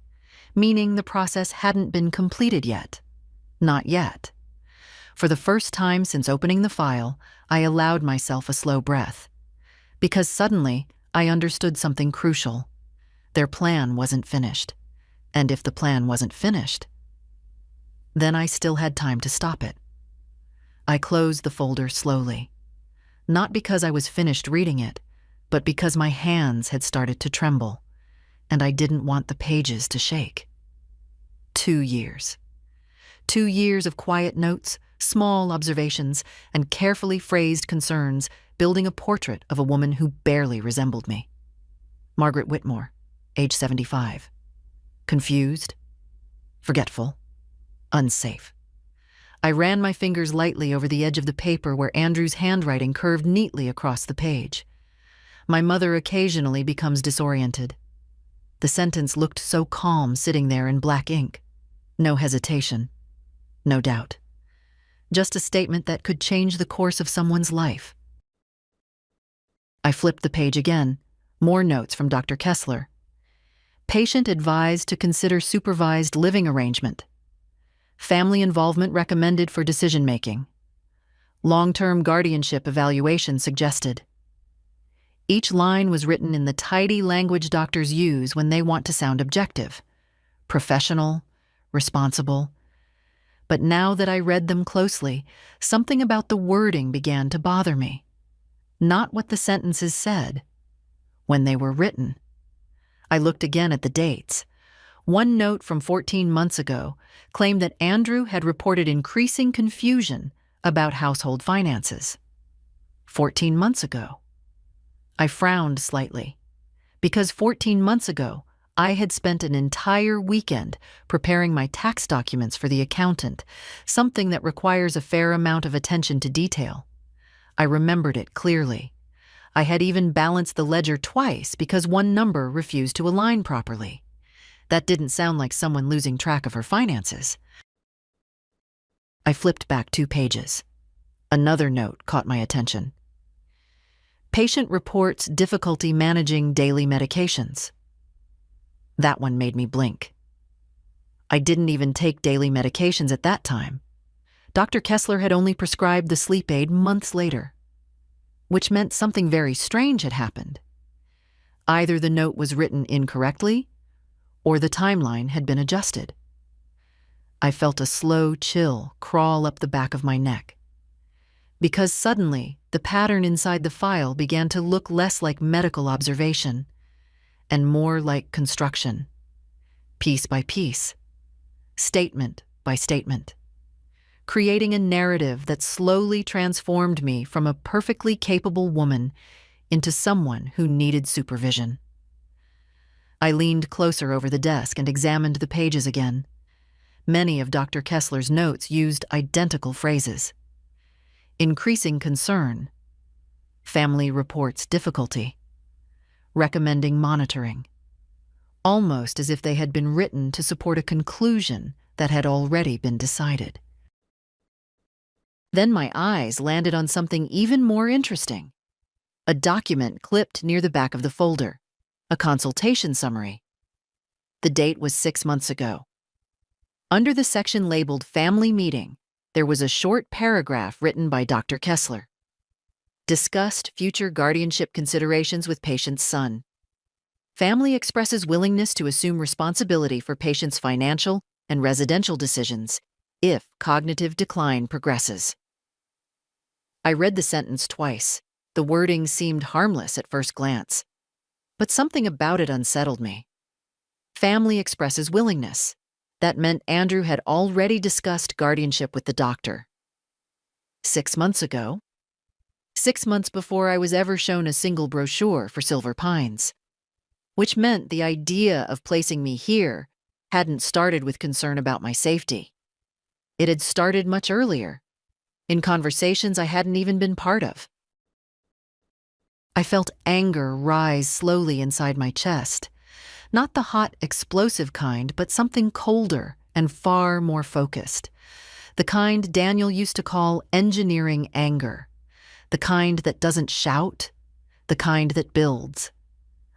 meaning the process hadn't been completed yet. Not yet. For the first time since opening the file, I allowed myself a slow breath. Because suddenly, I understood something crucial. Their plan wasn't finished. And if the plan wasn't finished, then I still had time to stop it. I closed the folder slowly. Not because I was finished reading it, but because my hands had started to tremble, and I didn't want the pages to shake. 2 years. 2 years of quiet notes, small observations, and carefully phrased concerns, building a portrait of a woman who barely resembled me. Margaret Whitmore, age 75. Confused, forgetful, unsafe. I ran my fingers lightly over the edge of the paper where Andrew's handwriting curved neatly across the page. My mother occasionally becomes disoriented. The sentence looked so calm sitting there in black ink. No hesitation, no doubt. Just a statement that could change the course of someone's life. I flipped the page again. More notes from Dr. Kessler. Patient advised to consider supervised living arrangement. Family involvement recommended for decision-making. Long-term guardianship evaluation suggested. Each line was written in the tidy language doctors use when they want to sound objective, professional, responsible. But now that I read them closely, something about the wording began to bother me. Not what the sentences said, when they were written. I looked again at the dates. One note from 14 months ago claimed that Andrew had reported increasing confusion about household finances. 14 months ago. I frowned slightly, because 14 months ago, I had spent an entire weekend preparing my tax documents for the accountant, something that requires a fair amount of attention to detail. I remembered it clearly. I had even balanced the ledger twice because one number refused to align properly. That didn't sound like someone losing track of her finances. I flipped back 2 pages. Another note caught my attention. Patient reports difficulty managing daily medications. That one made me blink. I didn't even take daily medications at that time. Dr. Kessler had only prescribed the sleep aid months later, which meant something very strange had happened. Either the note was written incorrectly, or the timeline had been adjusted. I felt a slow chill crawl up the back of my neck, because suddenly the pattern inside the file began to look less like medical observation and more like construction, piece by piece, statement by statement, creating a narrative that slowly transformed me from a perfectly capable woman into someone who needed supervision. I leaned closer over the desk and examined the pages again. Many of Dr. Kessler's notes used identical phrases. Increasing concern. Family reports difficulty. Recommending monitoring. Almost as if they had been written to support a conclusion that had already been decided. Then my eyes landed on something even more interesting. A document clipped near the back of the folder. A consultation summary. The date was 6 months ago. Under the section labeled Family Meeting, there was a short paragraph written by Dr. Kessler. Discussed future guardianship considerations with patient's son. Family expresses willingness to assume responsibility for patient's financial and residential decisions if cognitive decline progresses. I read the sentence twice. The wording seemed harmless at first glance, but something about it unsettled me. Family expresses willingness. That meant Andrew had already discussed guardianship with the doctor. 6 months ago. 6 months before I was ever shown a single brochure for Silver Pines. Which meant the idea of placing me here hadn't started with concern about my safety. It had started much earlier, in conversations I hadn't even been part of. I felt anger rise slowly inside my chest. Not the hot, explosive kind, but something colder and far more focused. The kind Daniel used to call engineering anger. The kind that doesn't shout. The kind that builds.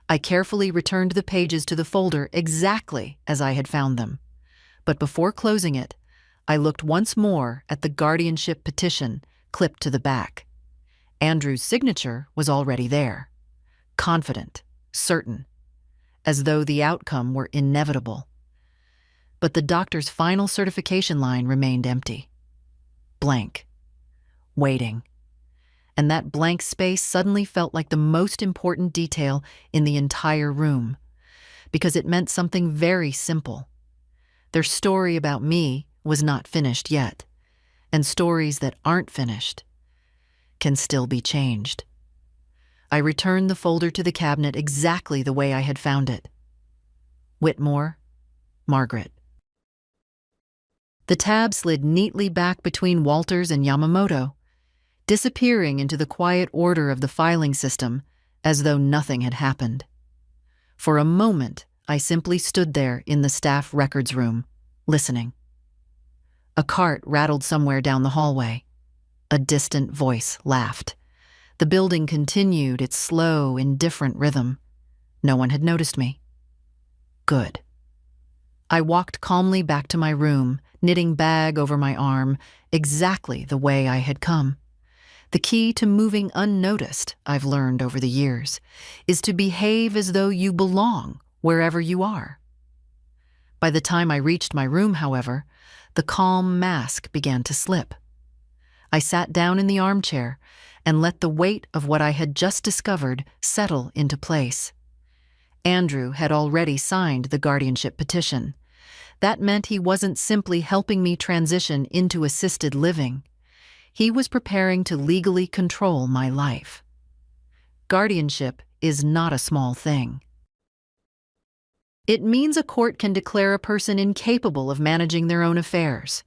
I carefully returned the pages to the folder exactly as I had found them. But before closing it, I looked once more at the guardianship petition clipped to the back. Andrew's signature was already there. Confident, certain, as though the outcome were inevitable. But the doctor's final certification line remained empty. Blank. Waiting. And that blank space suddenly felt like the most important detail in the entire room, because it meant something very simple. Their story about me was not finished yet, and stories that aren't finished can still be changed. I returned the folder to the cabinet exactly the way I had found it. Whitmore, Margaret. The tab slid neatly back between Walters and Yamamoto, disappearing into the quiet order of the filing system as though nothing had happened. For a moment, I simply stood there in the staff records room, listening. A cart rattled somewhere down the hallway. A distant voice laughed. The building continued its slow, indifferent rhythm. No one had noticed me. Good. I walked calmly back to my room, knitting bag over my arm, exactly the way I had come. The key to moving unnoticed, I've learned over the years, is to behave as though you belong wherever you are. By the time I reached my room, however, the calm mask began to slip. I sat down in the armchair and let the weight of what I had just discovered settle into place. Andrew had already signed the guardianship petition. That meant he wasn't simply helping me transition into assisted living. He was preparing to legally control my life. Guardianship is not a small thing. It means a court can declare a person incapable of managing their own affairs.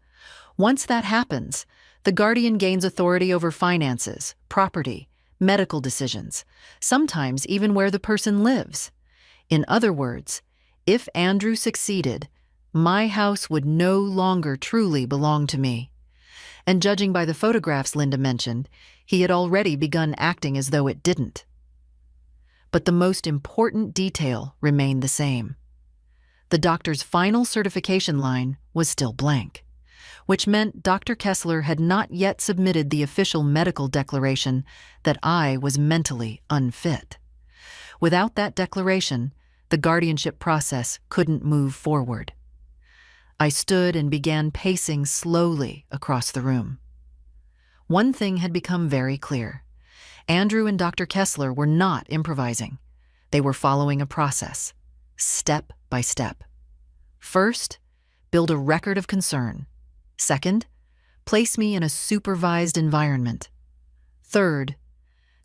Once that happens, the guardian gains authority over finances, property, medical decisions, sometimes even where the person lives. In other words, if Andrew succeeded, my house would no longer truly belong to me. And judging by the photographs Linda mentioned, he had already begun acting as though it didn't. But the most important detail remained the same. The doctor's final certification line was still blank, which meant Dr. Kessler had not yet submitted the official medical declaration that I was mentally unfit. Without that declaration, the guardianship process couldn't move forward. I stood and began pacing slowly across the room. One thing had become very clear. Andrew and Dr. Kessler were not improvising. They were following a process, step by step. First, build a record of concern. Second, place me in a supervised environment. Third,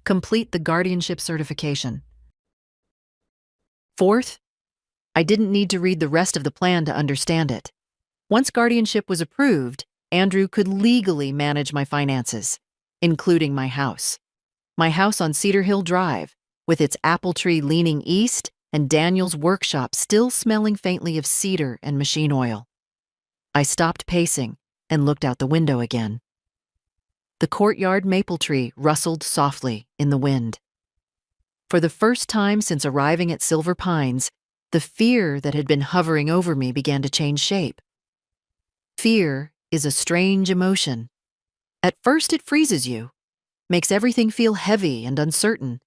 complete the guardianship certification. Fourth, I didn't need to read the rest of the plan to understand it. Once guardianship was approved, Andrew could legally manage my finances, including my house. My house on Cedar Hill Drive, with its apple tree leaning east and Daniel's workshop still smelling faintly of cedar and machine oil. I stopped pacing and looked out the window again. The courtyard maple tree rustled softly in the wind. For the first time since arriving at Silver Pines, the fear that had been hovering over me began to change shape. Fear is a strange emotion. At first it freezes you, makes everything feel heavy and uncertain.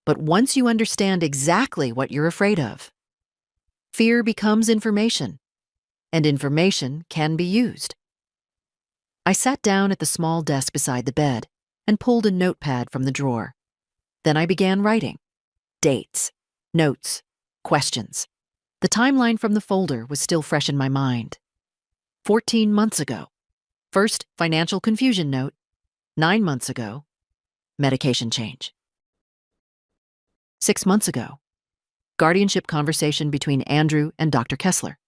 But once you understand exactly what you're afraid of, fear becomes information, and information can be used. I sat down at the small desk beside the bed and pulled a notepad from the drawer. Then I began writing. Dates, notes, questions. The timeline from the folder was still fresh in my mind. 14 months ago. First, financial confusion note. 9 months ago. Medication change. 6 months ago. Guardianship conversation between Andrew and Dr. Kessler.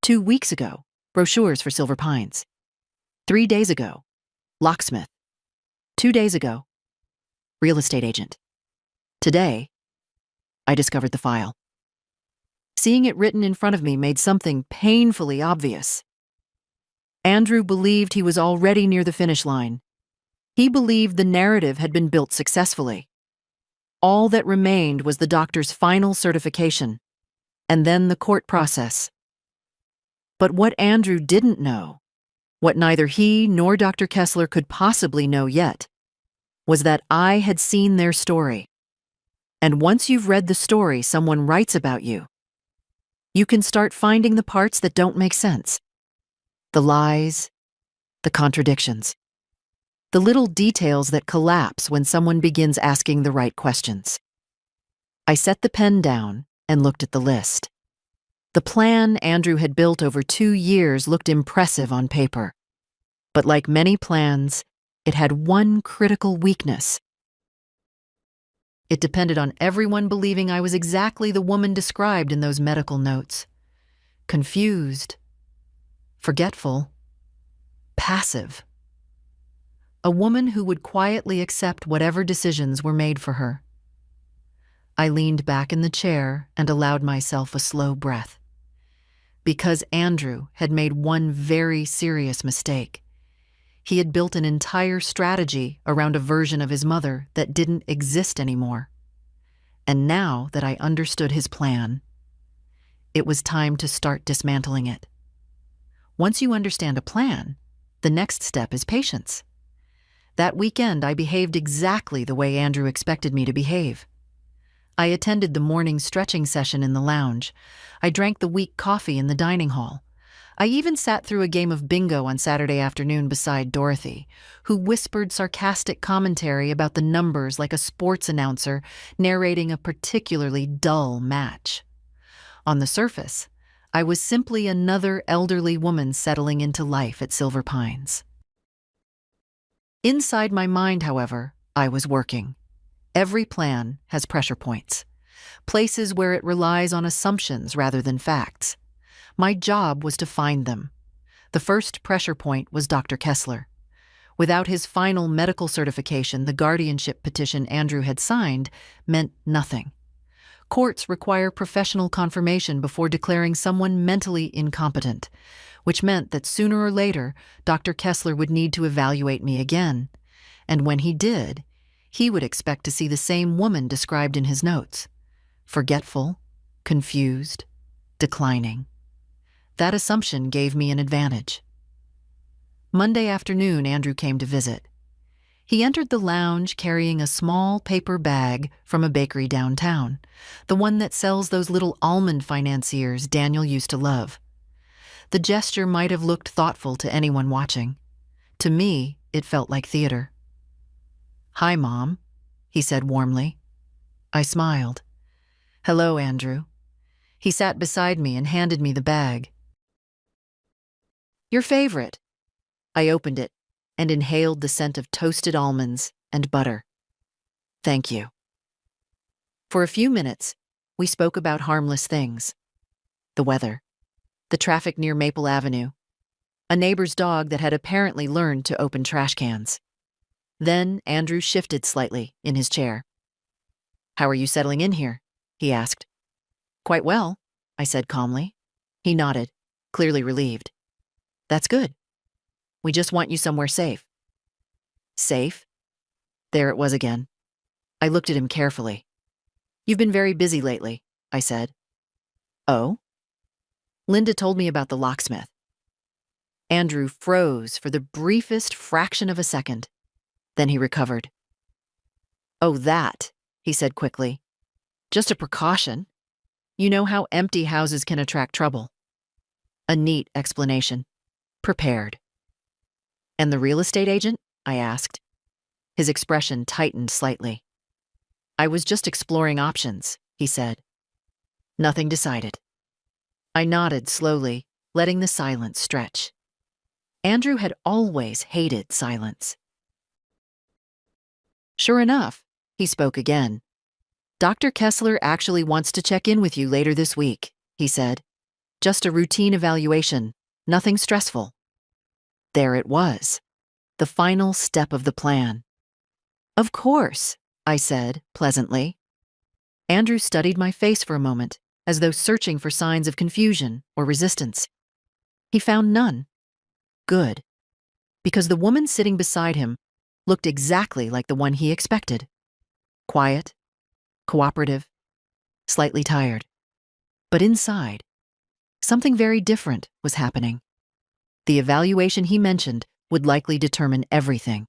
2 weeks ago. Brochures for Silver Pines. 3 days ago. Locksmith. 2 days ago. Real estate agent. Today, I discovered the file. Seeing it written in front of me made something painfully obvious. Andrew believed he was already near the finish line. He believed the narrative had been built successfully. All that remained was the doctor's final certification, and then the court process. But what Andrew didn't know, what neither he nor Dr. Kessler could possibly know yet, was that I had seen their story. And once you've read the story someone writes about you, you can start finding the parts that don't make sense. The lies, the contradictions, the little details that collapse when someone begins asking the right questions. I set the pen down and looked at the list. The plan Andrew had built over 2 years looked impressive on paper. But like many plans, it had one critical weakness. It depended on everyone believing I was exactly the woman described in those medical notes. Confused, forgetful, passive. A woman who would quietly accept whatever decisions were made for her. I leaned back in the chair and allowed myself a slow breath. Because Andrew had made one very serious mistake. He had built an entire strategy around a version of his mother that didn't exist anymore. And now that I understood his plan, it was time to start dismantling it. Once you understand a plan, the next step is patience. That weekend, I behaved exactly the way Andrew expected me to behave. I attended the morning stretching session in the lounge. I drank the weak coffee in the dining hall. I even sat through a game of bingo on Saturday afternoon beside Dorothy, who whispered sarcastic commentary about the numbers like a sports announcer narrating a particularly dull match. On the surface, I was simply another elderly woman settling into life at Silver Pines. Inside my mind, however, I was working. Every plan has pressure points, places where it relies on assumptions rather than facts. My job was to find them. The first pressure point was Dr. Kessler. Without his final medical certification, the guardianship petition Andrew had signed meant nothing. Courts require professional confirmation before declaring someone mentally incompetent, which meant that sooner or later, Dr. Kessler would need to evaluate me again. And when he did, he would expect to see the same woman described in his notes: forgetful, confused, declining. That assumption gave me an advantage. Monday afternoon, Andrew came to visit. He entered the lounge carrying a small paper bag from a bakery downtown, the one that sells those little almond financiers Daniel used to love. The gesture might have looked thoughtful to anyone watching. To me, it felt like theater. "Hi, Mom," he said warmly. I smiled. "Hello, Andrew." He sat beside me and handed me the bag. "Your favorite." I opened it and inhaled the scent of toasted almonds and butter. "Thank you." For a few minutes, we spoke about harmless things. The weather, the traffic near Maple Avenue, a neighbor's dog that had apparently learned to open trash cans. Then Andrew shifted slightly in his chair. "How are you settling in here?" he asked. "Quite well," I said calmly. He nodded, clearly relieved. "That's good. We just want you somewhere safe." Safe? There it was again. I looked at him carefully. "You've been very busy lately," I said. "Oh?" "Linda told me about the locksmith." Andrew froze for the briefest fraction of a second. Then he recovered. "Oh, that," he said quickly. "Just a precaution. You know how empty houses can attract trouble." A neat explanation. Prepared. "And the real estate agent?" I asked. His expression tightened slightly. "I was just exploring options," he said. "Nothing decided." I nodded slowly, letting the silence stretch. Andrew had always hated silence. "Sure enough," he spoke again. "Dr. Kessler actually wants to check in with you later this week," he said. "Just a routine evaluation, nothing stressful." There it was, the final step of the plan. "Of course," I said pleasantly. Andrew studied my face for a moment, as though searching for signs of confusion or resistance. He found none. Good, because the woman sitting beside him looked exactly like the one he expected. Quiet, cooperative, slightly tired. But inside, something very different was happening. The evaluation he mentioned would likely determine everything.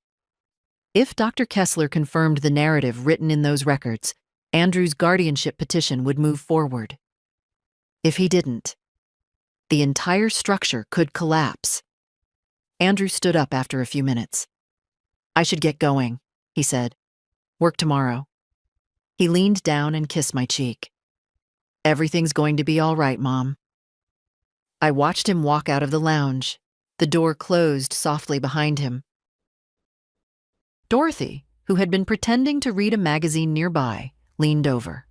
If Dr. Kessler confirmed the narrative written in those records, Andrew's guardianship petition would move forward. If he didn't, the entire structure could collapse. Andrew stood up after a few minutes. "I should get going," he said. "Work tomorrow." He leaned down and kissed my cheek. "Everything's going to be all right, Mom." I watched him walk out of the lounge. The door closed softly behind him. Dorothy, who had been pretending to read a magazine nearby, leaned over.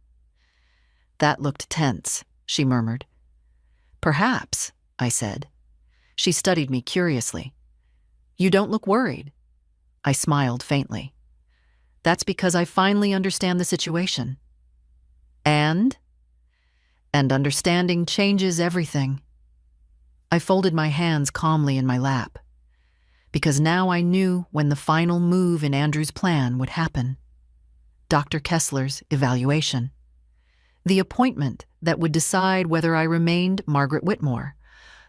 "That looked tense," she murmured. "Perhaps," I said. She studied me curiously. "You don't look worried." I smiled faintly. "That's because I finally understand the situation." And understanding changes everything. I folded my hands calmly in my lap. because now I knew when the final move in Andrew's plan would happen. Dr. Kessler's evaluation. The appointment that would decide whether I remained Margaret Whitmore,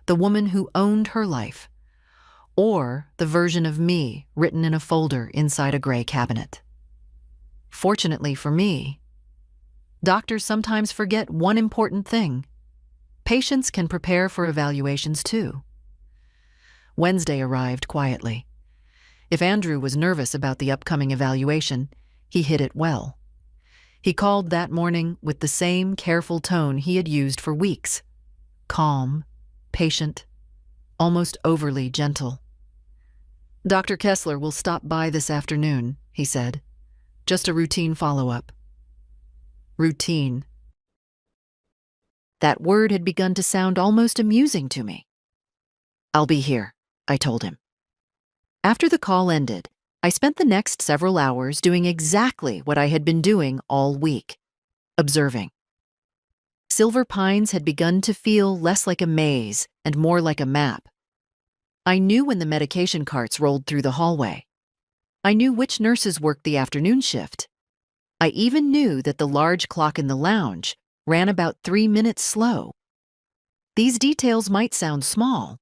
the woman who owned her life, or the version of me written in a folder inside a gray cabinet. Fortunately for me, doctors sometimes forget one important thing. Patients can prepare for evaluations too. Wednesday arrived quietly. If Andrew was nervous about the upcoming evaluation, he hid it well. He called that morning with the same careful tone he had used for weeks. Calm, patient, almost overly gentle. "Dr. Kessler will stop by this afternoon," he said. "Just a routine follow-up." Routine. That word had begun to sound almost amusing to me. "I'll be here," I told him. After the call ended, I spent the next several hours doing exactly what I had been doing all week, observing. Silver Pines had begun to feel less like a maze and more like a map. I knew when the medication carts rolled through the hallway. I knew which nurses worked the afternoon shift. I even knew that the large clock in the lounge ran about 3 minutes slow. These details might sound small,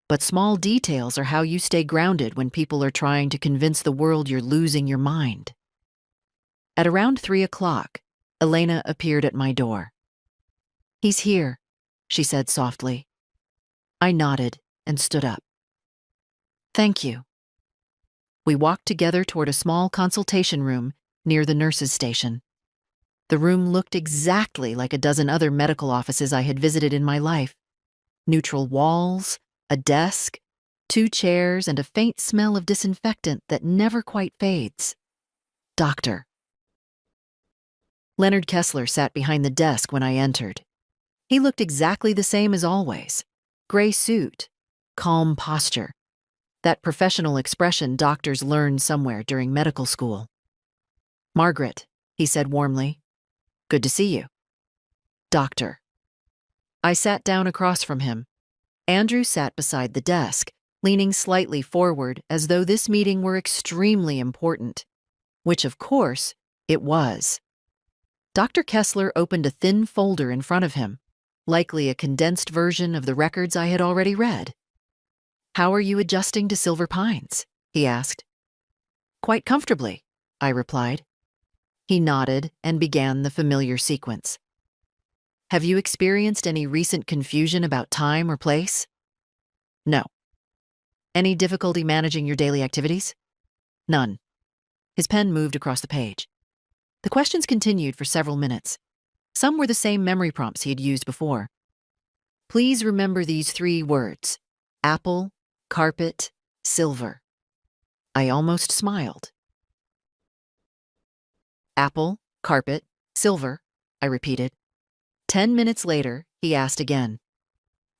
but small details are how you stay grounded when people are trying to convince the world you're losing your mind. At around 3 o'clock, Elena appeared at my door. "He's here," she said softly. I nodded and stood up. "Thank you." We walked together toward a small consultation room near the nurses' station. The room looked exactly like a dozen other medical offices I had visited in my life. Neutral walls, a desk, 2 chairs, and a faint smell of disinfectant that never quite fades. Doctor. Leonard Kessler sat behind the desk when I entered. He looked exactly the same as always. Gray suit, calm posture. That professional expression doctors learn somewhere during medical school. "Margaret," he said warmly. "Good to see you." "Doctor." I sat down across from him. Andrew sat beside the desk, leaning slightly forward as though this meeting were extremely important, which of course it was. Dr. Kessler opened a thin folder in front of him, likely a condensed version of the records I had already read. "How are you adjusting to Silver Pines?" he asked. "Quite comfortably," I replied. He nodded and began the familiar sequence. "Have you experienced any recent confusion about time or place?" "No." "Any difficulty managing your daily activities?" "None." His pen moved across the page. The questions continued for several minutes. Some were the same memory prompts he had used before. "Please remember these 3 words: apple, carpet, silver." I almost smiled. "Apple, carpet, silver," I repeated. 10 minutes later, he asked again.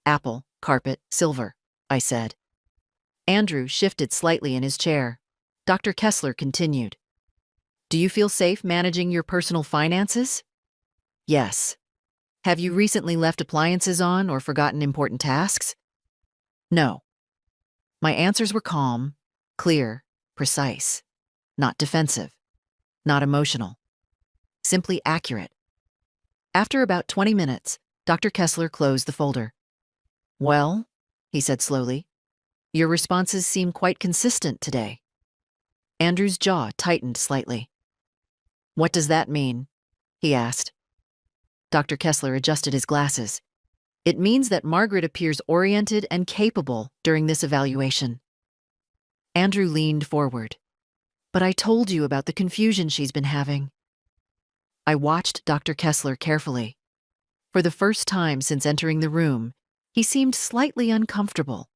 "Apple, carpet, silver," I said. Andrew shifted slightly in his chair. Dr. Kessler continued. "Do you feel safe managing your personal finances?" "Yes." "Have you recently left appliances on or forgotten important tasks?" "No." My answers were calm, clear, precise. Not defensive. Not emotional. Simply accurate. After about 20 minutes, Dr. Kessler closed the folder. "Well," he said slowly, "your responses seem quite consistent today." Andrew's jaw tightened slightly. "What does that mean?" he asked. Dr. Kessler adjusted his glasses. "It means that Margaret appears oriented and capable during this evaluation." Andrew leaned forward. "But I told you about the confusion she's been having." I watched Dr. Kessler carefully. For the first time since entering the room, he seemed slightly uncomfortable.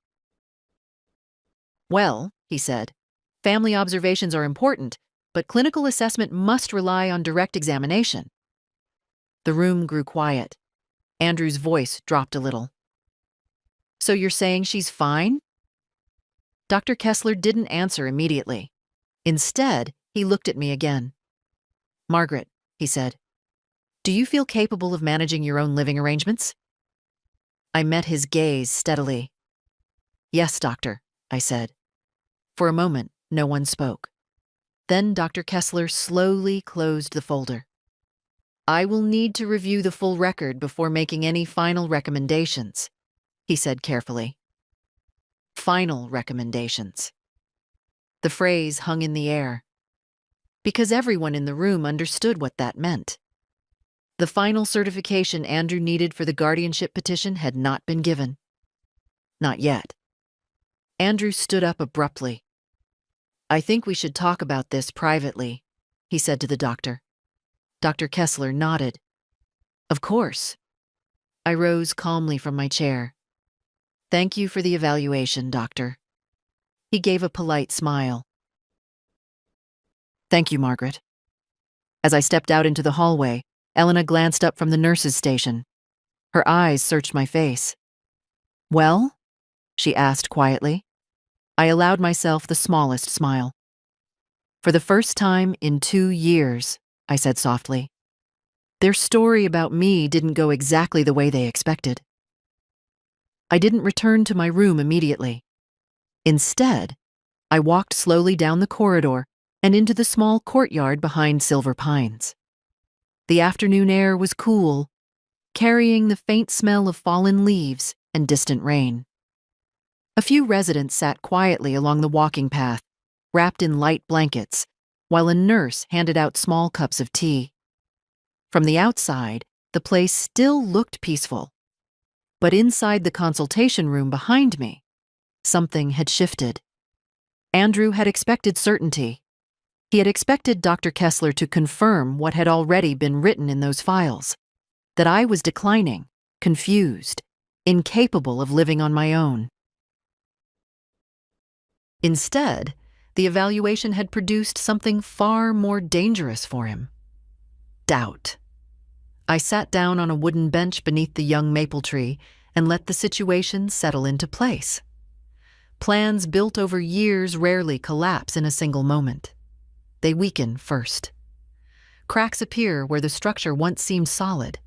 "Well," he said, "family observations are important, but clinical assessment must rely on direct examination." The room grew quiet. Andrew's voice dropped a little. "So you're saying she's fine?" Dr. Kessler didn't answer immediately. Instead, he looked at me again. "Margaret," he said, "do you feel capable of managing your own living arrangements?" I met his gaze steadily. "Yes, doctor," I said. For a moment, no one spoke. Then Dr. Kessler slowly closed the folder. "I will need to review the full record before making any final recommendations," he said carefully. Final recommendations. The phrase hung in the air, because everyone in the room understood what that meant. The final certification Andrew needed for the guardianship petition had not been given. Not yet. Andrew stood up abruptly. "I think we should talk about this privately," he said to the doctor. Dr. Kessler nodded. "Of course." I rose calmly from my chair. "Thank you for the evaluation, doctor." He gave a polite smile. "Thank you, Margaret." As I stepped out into the hallway, Elena glanced up from the nurse's station. Her eyes searched my face. "Well?" she asked quietly. I allowed myself the smallest smile. "For the first time in 2 years," I said softly, "their story about me didn't go exactly the way they expected." I didn't return to my room immediately. Instead, I walked slowly down the corridor and into the small courtyard behind Silver Pines. The afternoon air was cool, carrying the faint smell of fallen leaves and distant rain. A few residents sat quietly along the walking path, wrapped in light blankets, while a nurse handed out small cups of tea. From the outside, the place still looked peaceful. But inside the consultation room behind me, something had shifted. Andrew had expected certainty. He had expected Dr. Kessler to confirm what had already been written in those files, that I was declining, confused, incapable of living on my own. Instead, the evaluation had produced something far more dangerous for him: doubt. I sat down on a wooden bench beneath the young maple tree and let the situation settle into place. Plans built over years rarely collapse in a single moment. They weaken first. Cracks appear where the structure once seemed solid.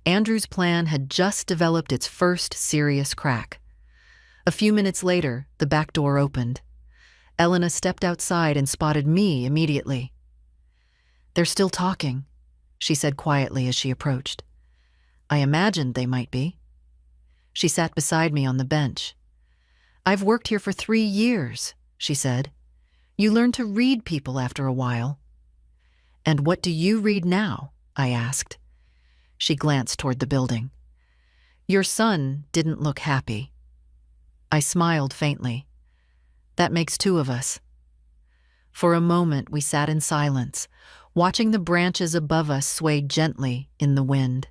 Andrew's plan had just developed its first serious crack. A few minutes later, the back door opened. Elena stepped outside and spotted me immediately. "They're still talking," she said quietly as she approached. "I imagined they might be." She sat beside me on the bench. "I've worked here for 3 years," she said. "You learn to read people after a while." "And what do you read now?" I asked. She glanced toward the building. "Your son didn't look happy." I smiled faintly. "That makes 2 of us." For a moment we sat in silence, watching the branches above us sway gently in the wind.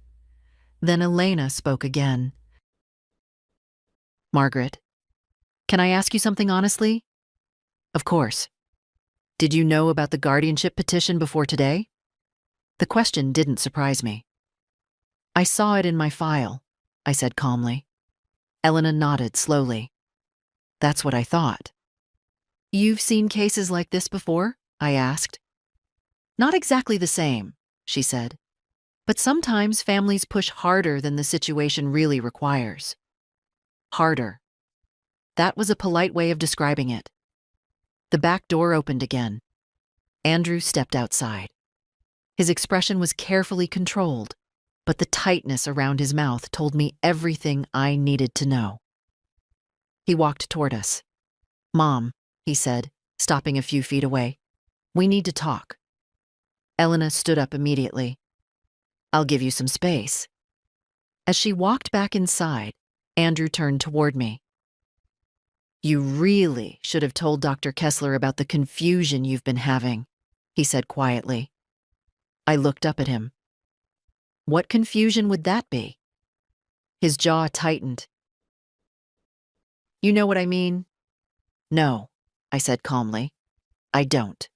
Then Elena spoke again. "Margaret, can I ask you something honestly?" "Of course." "Did you know about the guardianship petition before today?" The question didn't surprise me. "I saw it in my file," I said calmly. Elena nodded slowly. "That's what I thought." "You've seen cases like this before?" I asked. "Not exactly the same," she said. "But sometimes families push harder than the situation really requires." Harder. That was a polite way of describing it. The back door opened again. Andrew stepped outside. His expression was carefully controlled, but the tightness around his mouth told me everything I needed to know. He walked toward us. "Mom," he said, stopping a few feet away, "we need to talk." Elena stood up immediately. "I'll give you some space." As she walked back inside, Andrew turned toward me. "You really should have told Dr. Kessler about the confusion you've been having," he said quietly. I looked up at him. "What confusion would that be?" His jaw tightened. "You know what I mean?" "No," I said calmly. "I don't."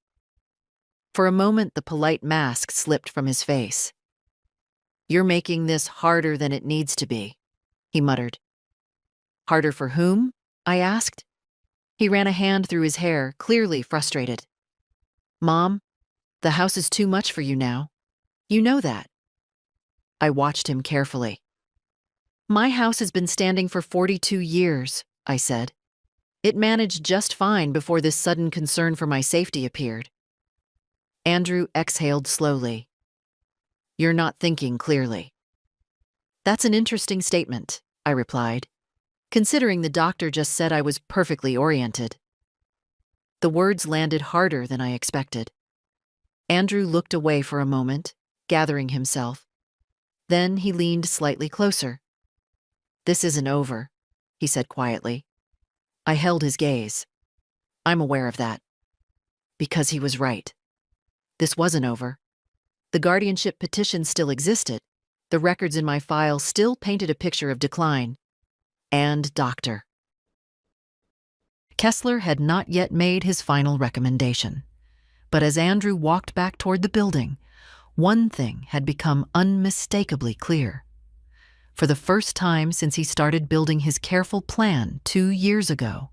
For a moment, the polite mask slipped from his face. "You're making this harder than it needs to be," he muttered. "Harder for whom?" I asked. He ran a hand through his hair, clearly frustrated. "Mom, the house is too much for you now. You know that." I watched him carefully. "My house has been standing for 42 years, I said. It managed just fine before this sudden concern for my safety appeared. Andrew exhaled slowly. You're not thinking clearly. That's an interesting statement, I replied, considering the doctor just said I was perfectly oriented. The words landed harder than I expected. Andrew looked away for a moment, gathering himself. Then he leaned slightly closer. This isn't over, he said quietly. I held his gaze. I'm aware of that. Because he was right. This wasn't over. The guardianship petition still existed. The records in my file still painted a picture of decline. And Dr. Kessler had not yet made his final recommendation. But as Andrew walked back toward the building, one thing had become unmistakably clear. For the first time since he started building his careful plan 2 years ago,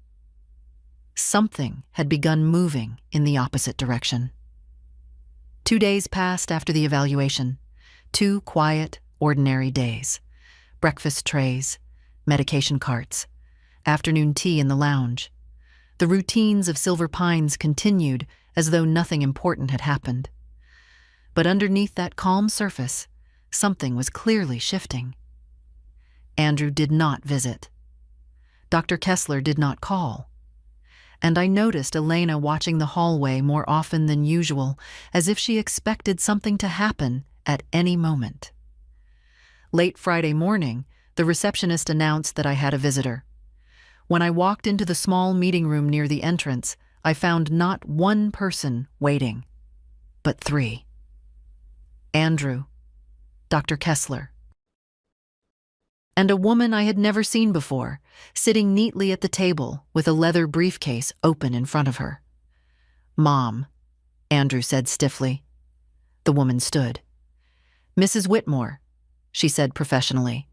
something had begun moving in the opposite direction. 2 days passed after the evaluation. 2 quiet, ordinary days. Breakfast trays, medication carts, afternoon tea in the lounge. The routines of Silver Pines continued as though nothing important had happened. But underneath that calm surface, something was clearly shifting. Andrew did not visit. Dr. Kessler did not call. And I noticed Elena watching the hallway more often than usual, as if she expected something to happen at any moment. Late Friday morning, the receptionist announced that I had a visitor. When I walked into the small meeting room near the entrance, I found not one person waiting, but 3. Andrew, Dr. Kessler, and a woman I had never seen before, sitting neatly at the table with a leather briefcase open in front of her. Mom, Andrew said stiffly. The woman stood. Mrs. Whitmore, she said professionally.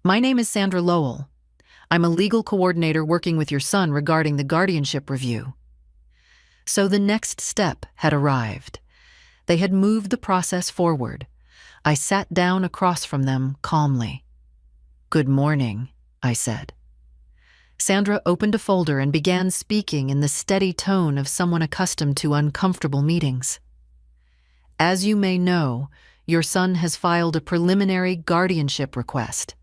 My name is Sandra Lowell. I'm a legal coordinator working with your son regarding the guardianship review. So the next step had arrived. They had moved the process forward. I sat down across from them calmly. Good morning, I said. Sandra opened a folder and began speaking in the steady tone of someone accustomed to uncomfortable meetings. As you may know, your son has filed a preliminary guardianship request.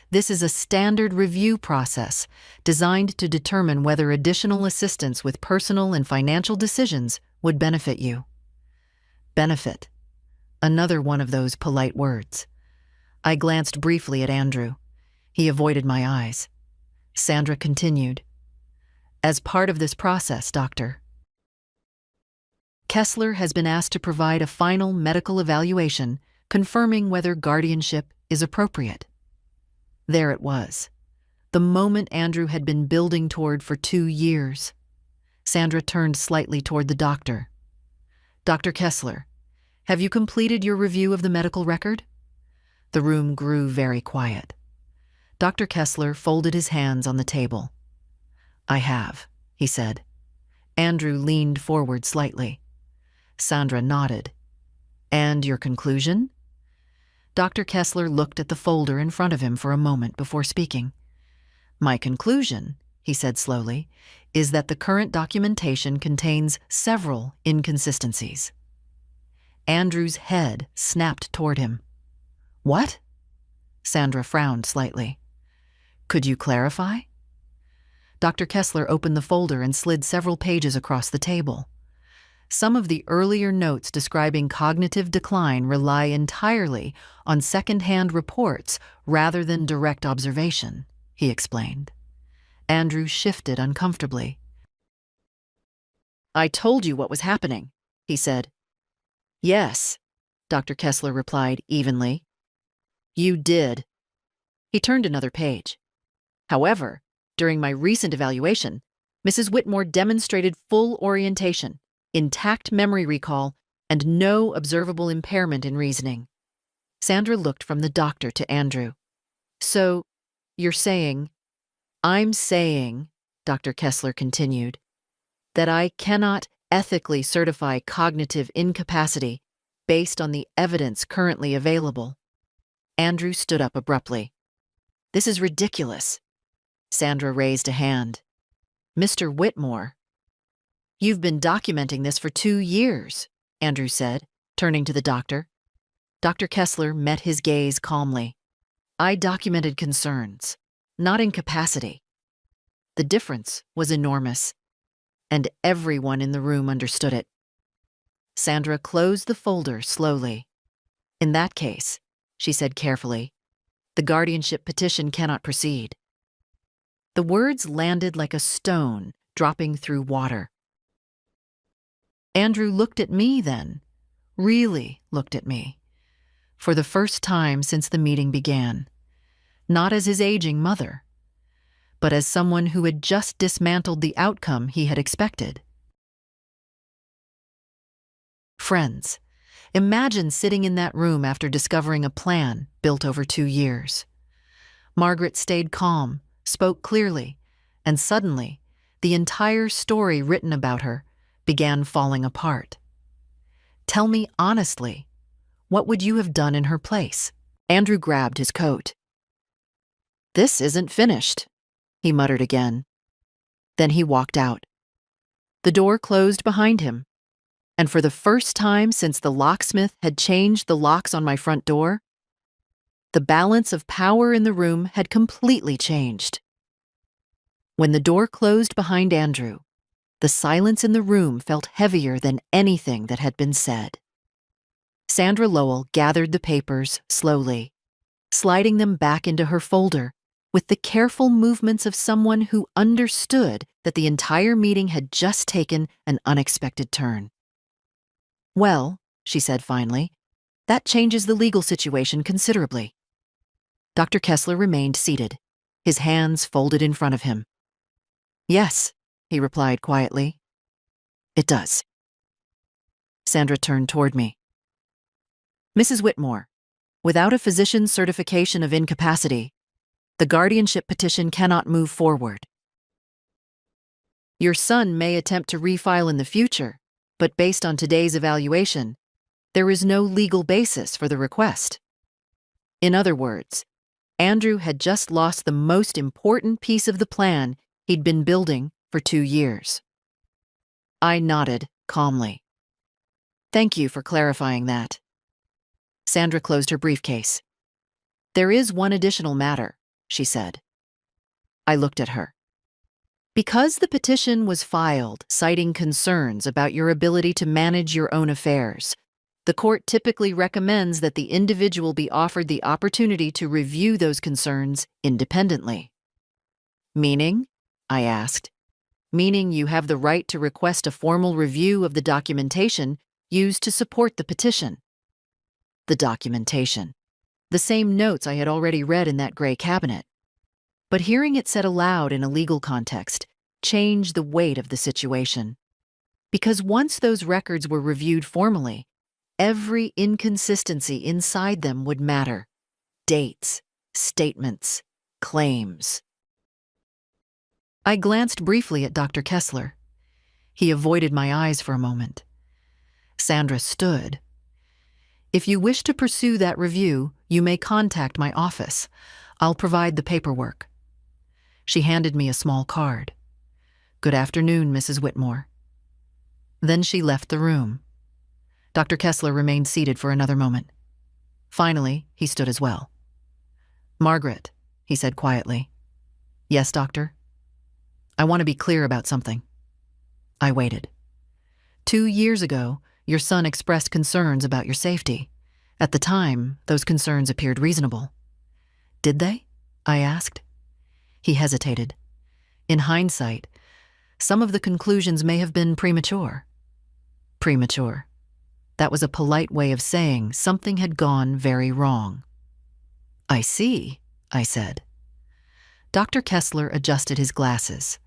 This is a standard review process designed to determine whether additional assistance with personal and financial decisions would benefit you. Benefit. Another one of those polite words. I glanced briefly at Andrew. He avoided my eyes. Sandra continued. As part of this process, Dr. Kessler has been asked to provide a final medical evaluation confirming whether guardianship is appropriate. There it was, the moment Andrew had been building toward for 2 years. Sandra turned slightly toward the doctor. Dr. Kessler, have you completed your review of the medical record? The room grew very quiet. Dr. Kessler folded his hands on the table. I have, he said. Andrew leaned forward slightly. Sandra nodded. And your conclusion? Dr. Kessler looked at the folder in front of him for a moment before speaking. My conclusion, he said slowly, is that the current documentation contains several inconsistencies. Andrew's head snapped toward him. What? Sandra frowned slightly. Could you clarify? Dr. Kessler opened the folder and slid several pages across the table. Some of the earlier notes describing cognitive decline rely entirely on second-hand reports rather than direct observation, he explained. Andrew shifted uncomfortably. I told you what was happening, he said. Yes, Dr. Kessler replied evenly. You did. He turned another page. However, during my recent evaluation, Mrs. Whitmore demonstrated full orientation, intact memory recall, and no observable impairment in reasoning. Sandra looked from the doctor to Andrew. So, you're saying, I'm saying, Dr. Kessler continued, that I cannot ethically certify cognitive incapacity based on the evidence currently available. Andrew stood up abruptly. This is ridiculous. Sandra raised a hand. Mr. Whitmore, you've been documenting this for 2 years, Andrew said, turning to the doctor. Dr. Kessler met his gaze calmly. I documented concerns, not incapacity. The difference was enormous, and everyone in the room understood it. Sandra closed the folder slowly. In that case, she said carefully, the guardianship petition cannot proceed. The words landed like a stone dropping through water. Andrew looked at me then, really looked at me, for the first time since the meeting began, not as his aging mother, but as someone who had just dismantled the outcome he had expected. Friends, imagine sitting in that room after discovering a plan built over 2 years. Margaret stayed calm, spoke clearly, and suddenly, the entire story written about her began falling apart. Tell me honestly, what would you have done in her place? Andrew grabbed his coat. This isn't finished, he muttered again. Then he walked out. The door closed behind him, and for the first time since the locksmith had changed the locks on my front door, the balance of power in the room had completely changed. When the door closed behind Andrew, the silence in the room felt heavier than anything that had been said. Sandra Lowell gathered the papers slowly, sliding them back into her folder with the careful movements of someone who understood that the entire meeting had just taken an unexpected turn. Well, she said finally, that changes the legal situation considerably. Dr. Kessler remained seated, his hands folded in front of him. Yes, he replied quietly. It does. Sandra turned toward me. Mrs. Whitmore, without a physician's certification of incapacity, the guardianship petition cannot move forward. Your son may attempt to refile in the future, but based on today's evaluation, there is no legal basis for the request. In other words, Andrew had just lost the most important piece of the plan he'd been building for 2 years. I nodded calmly. Thank you for clarifying that. Sandra closed her briefcase. There is one additional matter, she said. I looked at her. Because the petition was filed citing concerns about your ability to manage your own affairs, the court typically recommends that the individual be offered the opportunity to review those concerns independently. Meaning? I asked. Meaning you have the right to request a formal review of the documentation used to support the petition. The documentation. The same notes I had already read in that gray cabinet. But hearing it said aloud in a legal context changed the weight of the situation. Because once those records were reviewed formally, every inconsistency inside them would matter. Dates, statements, claims. I glanced briefly at Dr. Kessler. He avoided my eyes for a moment. Sandra stood. If you wish to pursue that review, you may contact my office. I'll provide the paperwork. She handed me a small card. Good afternoon, Mrs. Whitmore. Then she left the room. Dr. Kessler remained seated for another moment. Finally, he stood as well. Margaret, he said quietly. Yes, doctor? I want to be clear about something. I waited. 2 years ago, your son expressed concerns about your safety. At the time, those concerns appeared reasonable. Did they? I asked. He hesitated. In hindsight, some of the conclusions may have been premature. Premature. That was a polite way of saying something had gone very wrong. I see, I said. Dr. Kessler adjusted his glasses.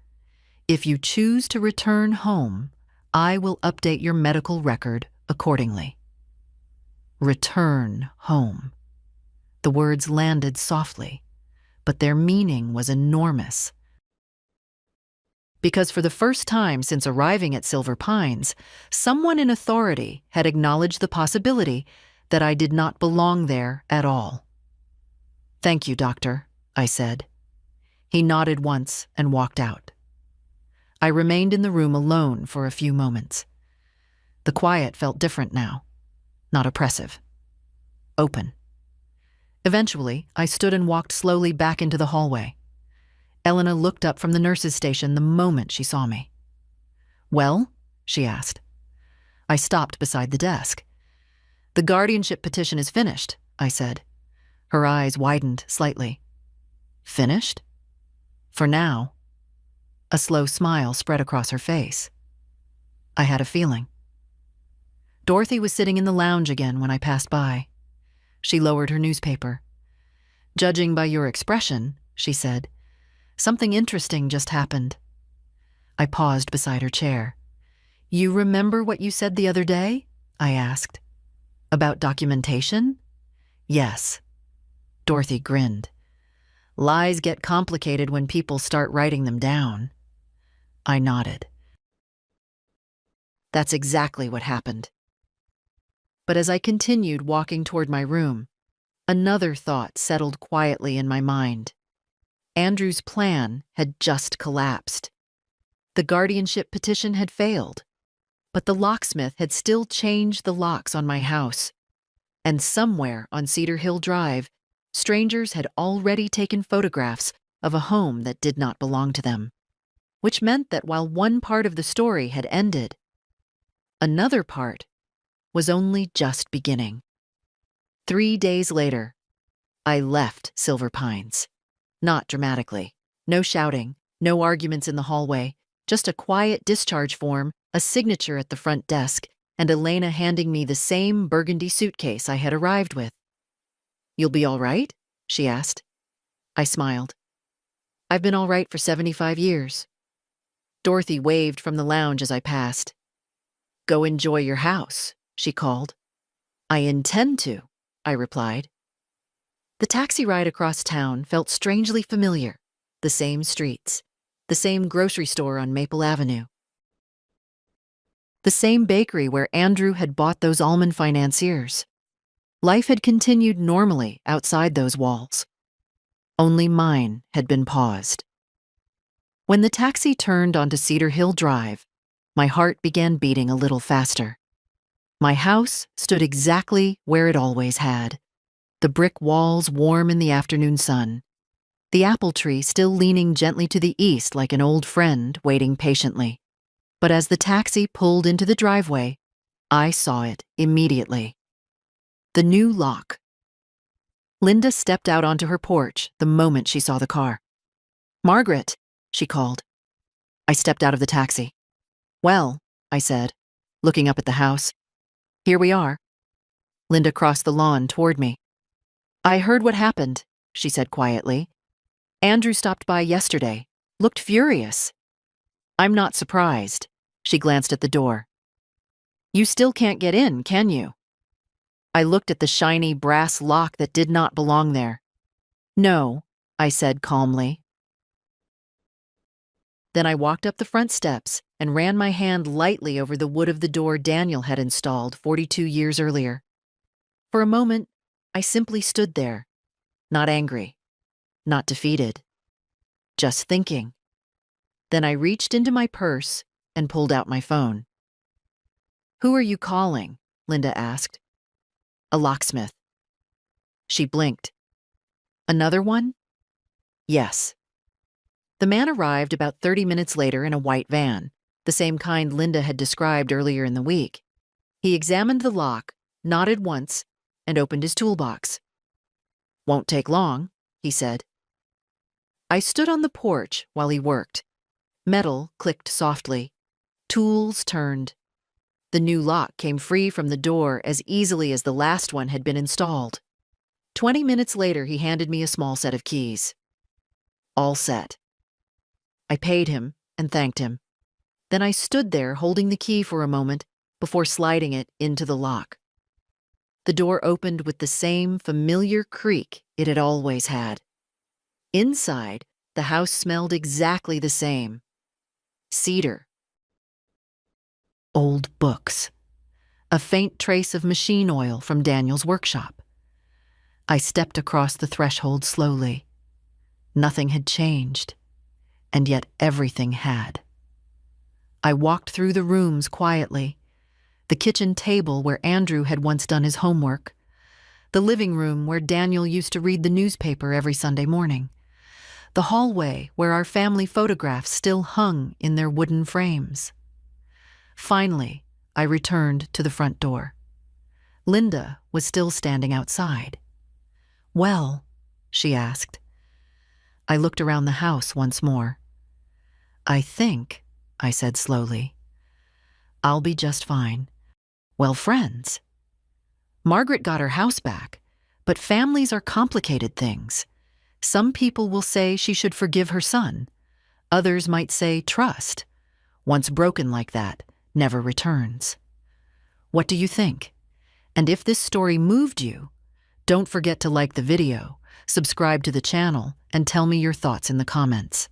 If you choose to return home, I will update your medical record accordingly. Return home. The words landed softly, but their meaning was enormous. Because for the first time since arriving at Silver Pines, someone in authority had acknowledged the possibility that I did not belong there at all. Thank you, doctor, I said. He nodded once and walked out. I remained in the room alone for a few moments. The quiet felt different now, not oppressive. Open. Eventually, I stood and walked slowly back into the hallway. Elena looked up from the nurse's station the moment she saw me. "Well?" she asked. I stopped beside the desk. "The guardianship petition is finished," I said. Her eyes widened slightly. "Finished?" "For now." A slow smile spread across her face. I had a feeling. Dorothy was sitting in the lounge again when I passed by. She lowered her newspaper. "Judging by your expression," she said, "something interesting just happened." I paused beside her chair. "You remember what you said the other day?" I asked. "About documentation?" "Yes." Dorothy grinned. "Lies get complicated when people start writing them down." I nodded. That's exactly what happened. But as I continued walking toward my room, another thought settled quietly in my mind. Andrew's plan had just collapsed. The guardianship petition had failed, but the locksmith had still changed the locks on my house. And somewhere on Cedar Hill Drive, strangers had already taken photographs of a home that did not belong to them, which meant that while one part of the story had ended, another part was only just beginning. 3 days later, I left Silver Pines. Not dramatically. No shouting, no arguments in the hallway, just a quiet discharge form, a signature at the front desk, and Elena handing me the same burgundy suitcase I had arrived with. "You'll be all right?" she asked. I smiled. "I've been all right for 75 years. Dorothy waved from the lounge as I passed. "Go enjoy your house," she called. "I intend to," I replied. The taxi ride across town felt strangely familiar. The same streets, the same grocery store on Maple Avenue, the same bakery where Andrew had bought those almond financiers. Life had continued normally outside those walls. Only mine had been paused. When the taxi turned onto Cedar Hill Drive, my heart began beating a little faster. My house stood exactly where it always had, the brick walls warm in the afternoon sun, the apple tree still leaning gently to the east like an old friend waiting patiently. But as the taxi pulled into the driveway, I saw it immediately. The new lock. Linda stepped out onto her porch the moment she saw the car. "Margaret," she called. I stepped out of the taxi. "Well," I said, looking up at the house. "Here we are." Linda crossed the lawn toward me. "I heard what happened," she said quietly. "Andrew stopped by yesterday, looked furious." "I'm not surprised." She glanced at the door. "You still can't get in, can you?" I looked at the shiny brass lock that did not belong there. "No," I said calmly. Then I walked up the front steps and ran my hand lightly over the wood of the door Daniel had installed 42 years earlier. For a moment, I simply stood there, not angry, not defeated, just thinking. Then I reached into my purse and pulled out my phone. "Who are you calling?" Linda asked. "A locksmith." She blinked. "Another one?" "Yes." The man arrived about 30 minutes later in a white van, the same kind Linda had described earlier in the week. He examined the lock, nodded once, and opened his toolbox. "Won't take long," he said. I stood on the porch while he worked. Metal clicked softly. Tools turned. The new lock came free from the door as easily as the last one had been installed. 20 minutes later, he handed me a small set of keys. "All set." I paid him and thanked him. Then I stood there holding the key for a moment before sliding it into the lock. The door opened with the same familiar creak it had always had. Inside, the house smelled exactly the same. Cedar. Old books. A faint trace of machine oil from Daniel's workshop. I stepped across the threshold slowly. Nothing had changed, and yet everything had. I walked through the rooms quietly. The kitchen table where Andrew had once done his homework. The living room where Daniel used to read the newspaper every Sunday morning. The hallway where our family photographs still hung in their wooden frames. Finally, I returned to the front door. Linda was still standing outside. "Well?" she asked. I looked around the house once more. "I think," I said slowly, "I'll be just fine." "Well, friends." Margaret got her house back, but families are complicated things. Some people will say she should forgive her son. Others might say trust. Once broken like that, never returns. What do you think? And if this story moved you, don't forget to like the video, subscribe to the channel, and tell me your thoughts in the comments.